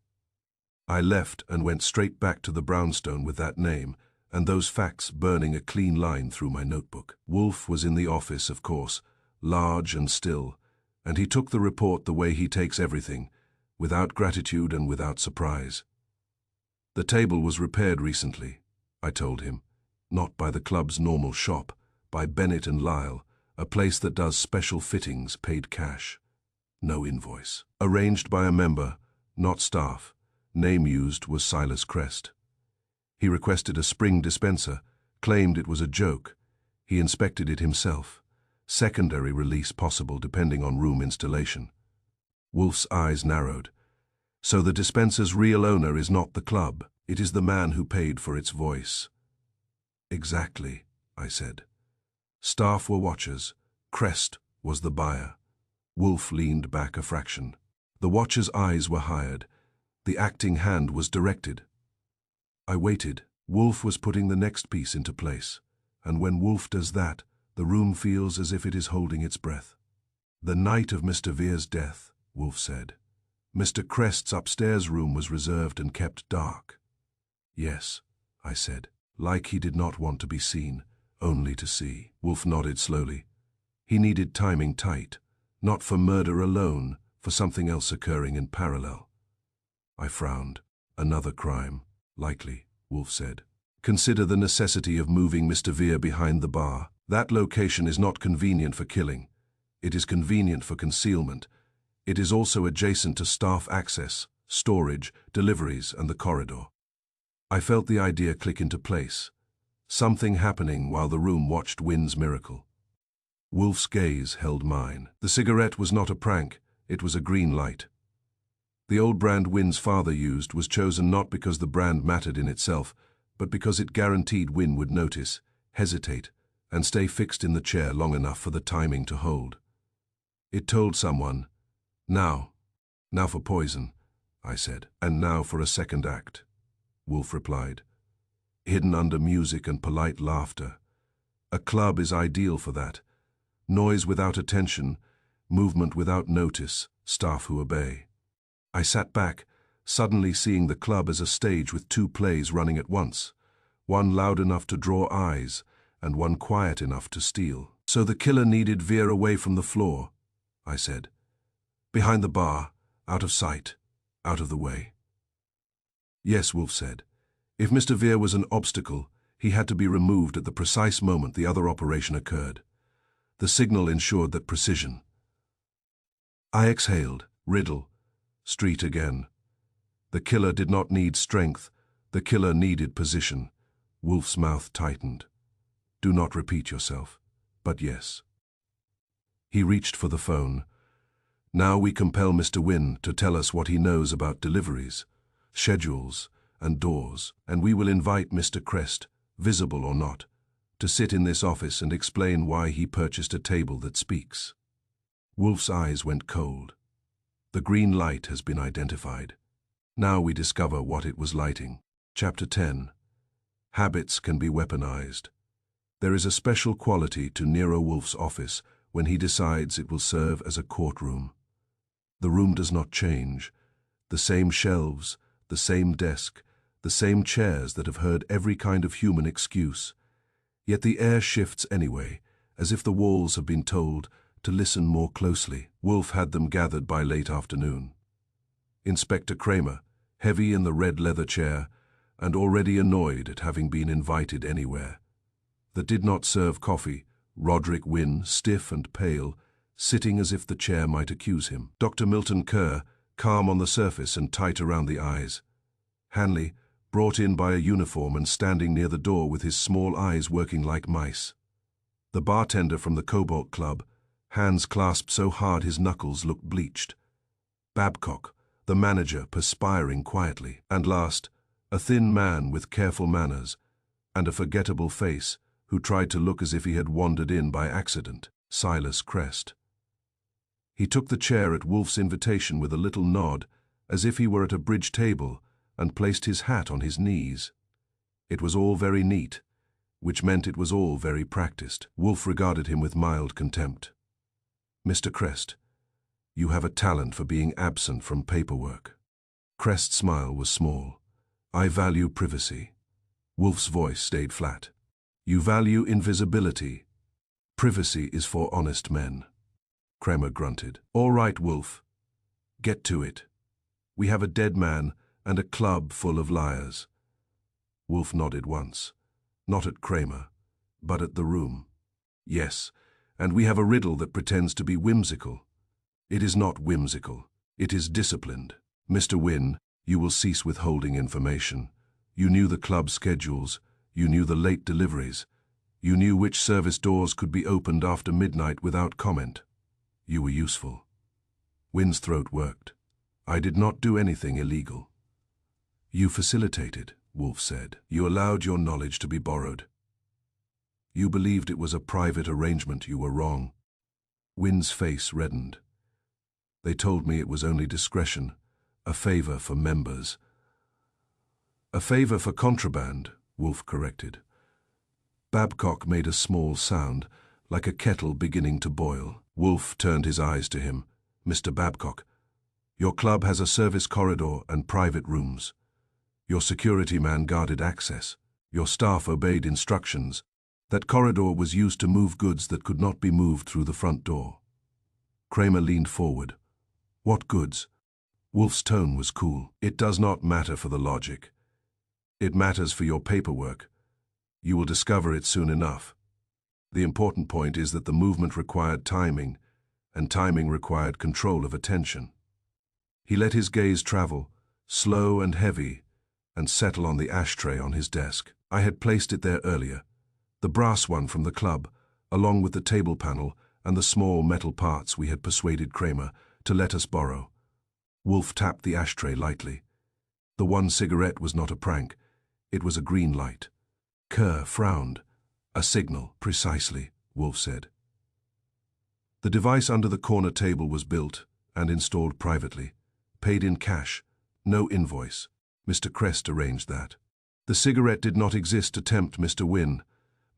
I left and went straight back to the brownstone with that name and those facts burning a clean line through my notebook. Wolfe was in the office, of course, large and still, and he took the report the way he takes everything, without gratitude and without surprise. "The table was repaired recently," I told him, "not by the club's normal shop, by Bennett and Lyle, a place that does special fittings, paid cash. No invoice. Arranged by a member, not staff. Name used was Silas Crest. He requested a spring dispenser, claimed it was a joke. He inspected it himself. Secondary release possible depending on room installation." Wolfe's eyes narrowed. "So the dispenser's real owner is not the club. It is the man who paid for its voice." "Exactly," I said. "Staff were watchers. Crest was the buyer." Wolfe leaned back a fraction. "The watcher's eyes were hired. The acting hand was directed." I waited. Wolfe was putting the next piece into place, and when Wolfe does that, the room feels as if it is holding its breath. "The night of Mr. Vere's death," Wolfe said, "Mr. Crest's upstairs room was reserved and kept dark." "Yes," I said, like he did not want to be seen, only to see. Wolfe nodded slowly. "He needed timing tight, not for murder alone, for something else occurring in parallel." I frowned. "Another crime. Likely," Wolfe said. "Consider the necessity of moving Mr. Vere behind the bar. That location is not convenient for killing. It is convenient for concealment. It is also adjacent to staff access, storage, deliveries, and the corridor." I felt the idea click into place. Something happening while the room watched Wynn's miracle. Wolfe's gaze held mine. The cigarette was not a prank, it was a green light. The old brand Wynn's father used was chosen not because the brand mattered in itself, but because it guaranteed Wynn would notice, hesitate, and stay fixed in the chair long enough for the timing to hold. It told someone, "Now. Now for poison," I said. "And now for a second act," Wolfe replied. "Hidden under music and polite laughter. A club is ideal for that. Noise without attention, movement without notice, staff who obey." I sat back, suddenly seeing the club as a stage with two plays running at once, one loud enough to draw eyes, and one quiet enough to steal. "So the killer needed Vere away from the floor," I said. "Behind the bar, out of sight, out of the way." "Yes," Wolfe said. "If Mr. Vere was an obstacle, he had to be removed at the precise moment the other operation occurred. The signal ensured that precision." I exhaled. Riddle. Street again. The killer did not need strength. The killer needed position. Wolfe's mouth tightened. "Do not repeat yourself. But yes." He reached for the phone. "Now we compel Mr. Wynn to tell us what he knows about deliveries, schedules, and doors, and we will invite Mr. Crest, visible or not, to sit in this office and explain why he purchased a table that speaks." Wolfe's eyes went cold. The green light has been identified. Now we discover what it was lighting. Chapter 10. Habits can be weaponized. There is a special quality to Nero Wolfe's office when he decides it will serve as a courtroom. The room does not change. The same shelves, the same desk, the same chairs that have heard every kind of human excuse. Yet the air shifts anyway, as if the walls have been told to listen more closely. Wolfe had them gathered by late afternoon. Inspector Kramer, heavy in the red leather chair, and already annoyed at having been invited anywhere. That did not serve coffee, Roderick Wynne, stiff and pale, sitting as if the chair might accuse him. Dr. Milton Kerr, calm on the surface and tight around the eyes. Hanley, brought in by a uniform and standing near the door with his small eyes working like mice. The bartender from the Cobalt Club, hands clasped so hard his knuckles looked bleached. Babcock, the manager, perspiring quietly. And last, a thin man with careful manners and a forgettable face who tried to look as if he had wandered in by accident, Silas Crest. He took the chair at Wolfe's invitation with a little nod, as if he were at a bridge table, and placed his hat on his knees. It was all very neat, which meant it was all very practiced. Wolfe regarded him with mild contempt. "Mr. Crest, you have a talent for being absent from paperwork." Crest's smile was small. "I value privacy." Wolfe's voice stayed flat. "You value invisibility. Privacy is for honest men." Kramer grunted. "All right, Wolfe. Get to it. We have a dead man and a club full of liars." Wolfe nodded once. Not at Kramer, but at the room. "Yes, and we have a riddle that pretends to be whimsical. It is not whimsical. It is disciplined. Mr. Wynne, you will cease withholding information. You knew the club schedules. You knew the late deliveries. You knew which service doors could be opened after midnight without comment. You were useful." Wynne's throat worked. "I did not do anything illegal." "You facilitated," Wolfe said. "You allowed your knowledge to be borrowed. You believed it was a private arrangement. You were wrong." Wynne's face reddened. "They told me it was only discretion, a favor for members." "A favor for contraband," Wolfe corrected. Babcock made a small sound, like a kettle beginning to boil. Wolfe turned his eyes to him. "Mr. Babcock, your club has a service corridor and private rooms. Your security man guarded access. Your staff obeyed instructions. That corridor was used to move goods that could not be moved through the front door." Kramer leaned forward. "What goods?" Wolfe's tone was cool. "It does not matter for the logic. It matters for your paperwork. You will discover it soon enough. The important point is that the movement required timing, and timing required control of attention." He let his gaze travel, slow and heavy, and settle on the ashtray on his desk. "I had placed it there earlier, the brass one from the club, along with the table panel and the small metal parts we had persuaded Kramer to let us borrow." Wolfe tapped the ashtray lightly. The one cigarette was not a prank. It was a green light. Kerr frowned. "A signal, precisely," Wolfe said. The device under the corner table was built and installed privately. Paid in cash, no invoice. Mr. Crest arranged that. The cigarette did not exist to tempt Mr. Wynne.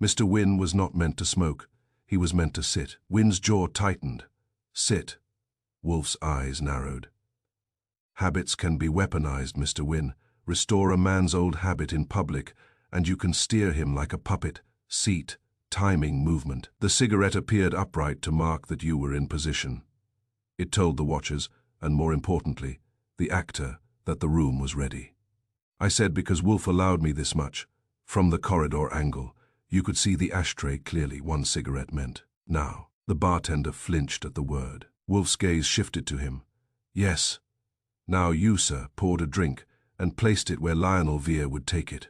Mr. Wynne was not meant to smoke. He was meant to sit. Wynne's jaw tightened. "Sit." Wolfe's eyes narrowed. "Habits can be weaponized, Mr. Wynne. Restore a man's old habit in public, and you can steer him like a puppet. Seat, timing, movement." The cigarette appeared upright to mark that you were in position. It told the watchers, and more importantly, the actor, that the room was ready. I said because Wolfe allowed me this much. From the corridor angle, you could see the ashtray clearly. One cigarette meant. "Now." The bartender flinched at the word. Wolfe's gaze shifted to him. "Yes. Now you, sir, poured a drink and placed it where Lionel Weir would take it."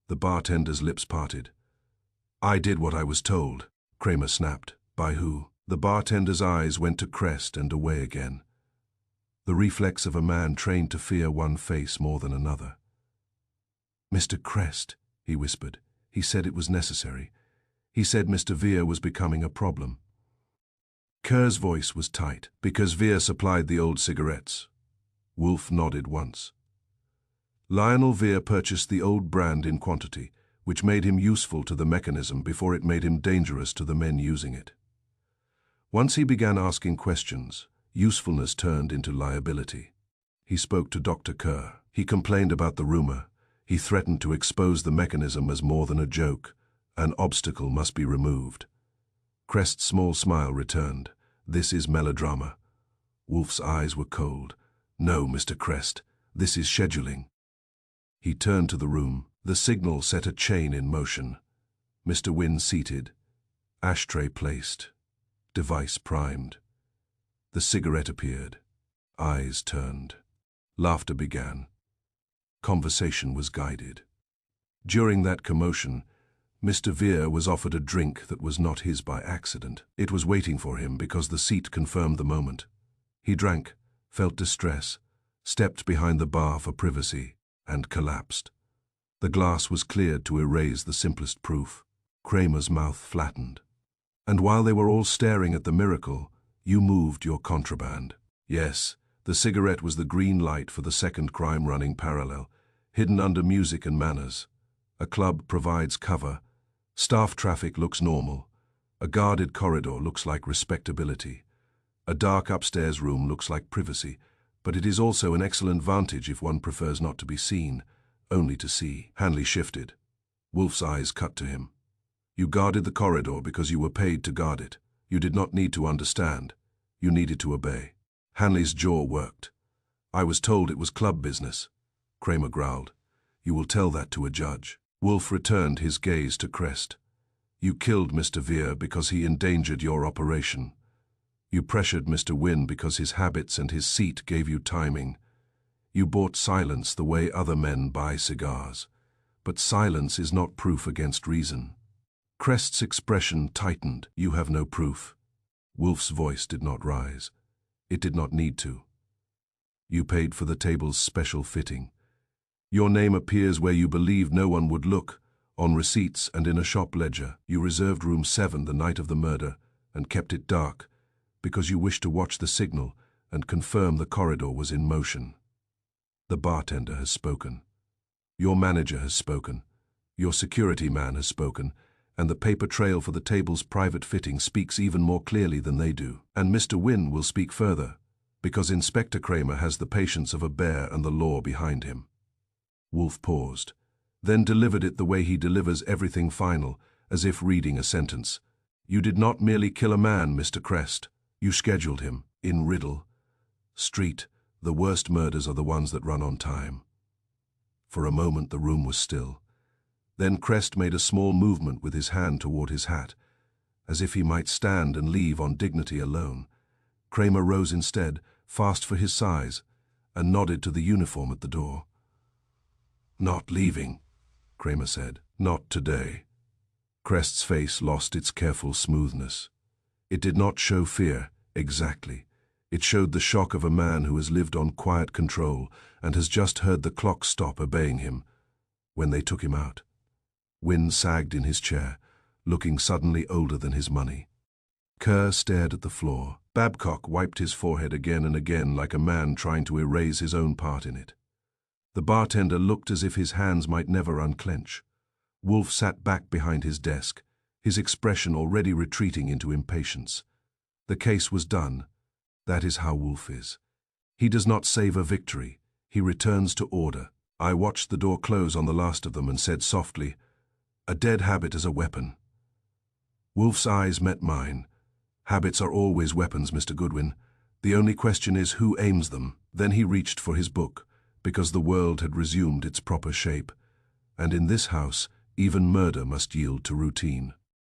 The bartender's lips parted. "I did what I was told," Kramer snapped. "By who?" The bartender's eyes went to Crest and away again. The reflex of a man trained to fear one face more than another. "Mr. Crest," he whispered. "He said it was necessary. He said Mr. Weir was becoming a problem." Kerr's voice was tight. "Because Weir supplied the old cigarettes." Wolfe nodded once. Lionel Weir purchased the old brand in quantity, which made him useful to the mechanism before it made him dangerous to the men using it. Once he began asking questions, usefulness turned into liability. He spoke to Dr. Kerr. He complained about the rumor. He threatened to expose the mechanism as more than a joke. An obstacle must be removed. Crest's small smile returned. This is melodrama. Wolfe's eyes were cold. No, Mr. Crest, this is scheduling. He turned to the room. The signal set a chain in motion. Mr. Wynne seated. Ashtray placed. Device primed. The cigarette appeared. Eyes turned. Laughter began. Conversation was guided. During that commotion, Mr. Vere was offered a drink that was not his by accident. It was waiting for him because the seat confirmed the moment. He drank, felt distress, stepped behind the bar for privacy, and collapsed. The glass was cleared to erase the simplest proof. Kramer's mouth flattened. And while they were all staring at the miracle, you moved your contraband. Yes, the cigarette was the green light for the second crime running parallel, hidden under music and manners. A club provides cover. Staff traffic looks normal. A guarded corridor looks like respectability. A dark upstairs room looks like privacy, but it is also an excellent vantage if one prefers not to be seen, only to see. Hanley shifted. Wolfe's eyes cut to him. You guarded the corridor because you were paid to guard it. You did not need to understand. You needed to obey. Hanley's jaw worked. I was told it was club business. Kramer growled. You will tell that to a judge. Wolfe returned his gaze to Crest. You killed Mr. Vere because he endangered your operation. You pressured Mr. Wynne because his habits and his seat gave you timing. You bought silence the way other men buy cigars. But silence is not proof against reason. Crest's expression tightened. You have no proof. Wolfe's voice did not rise. It did not need to. You paid for the table's special fitting. Your name appears where you believed no one would look, on receipts and in a shop ledger. You reserved room 7 the night of the murder and kept it dark because you wished to watch the signal and confirm the corridor was in motion. The bartender has spoken. Your manager has spoken. Your security man has spoken, and the paper trail for the table's private fitting speaks even more clearly than they do. And Mr. Wynne will speak further, because Inspector Kramer has the patience of a bear and the law behind him. Wolfe paused, then delivered it the way he delivers everything final, as if reading a sentence. You did not merely kill a man, Mr. Crest. You scheduled him, in Riddle Street. The worst murders are the ones that run on time. For a moment the room was still. Then Crest made a small movement with his hand toward his hat, as if he might stand and leave on dignity alone. Kramer rose instead, fast for his size, and nodded to the uniform at the door. Not leaving, Kramer said. Not today. Crest's face lost its careful smoothness. It did not show fear, exactly. It showed the shock of a man who has lived on quiet control and has just heard the clock stop obeying him when they took him out. Wynne sagged in his chair, looking suddenly older than his money. Kerr stared at the floor. Babcock wiped his forehead again and again like a man trying to erase his own part in it. The bartender looked as if his hands might never unclench. Wolfe sat back behind his desk, his expression already retreating into impatience. The case was done. That is how Wolfe is. He does not savor victory. He returns to order. I watched the door close on the last of them and said softly, "A dead habit is a weapon." Wolfe's eyes met mine. Habits are always weapons, Mr. Goodwin. The only question is who aims them. Then he reached for his book, because the world had resumed its proper shape. And in this house, even murder must yield to routine.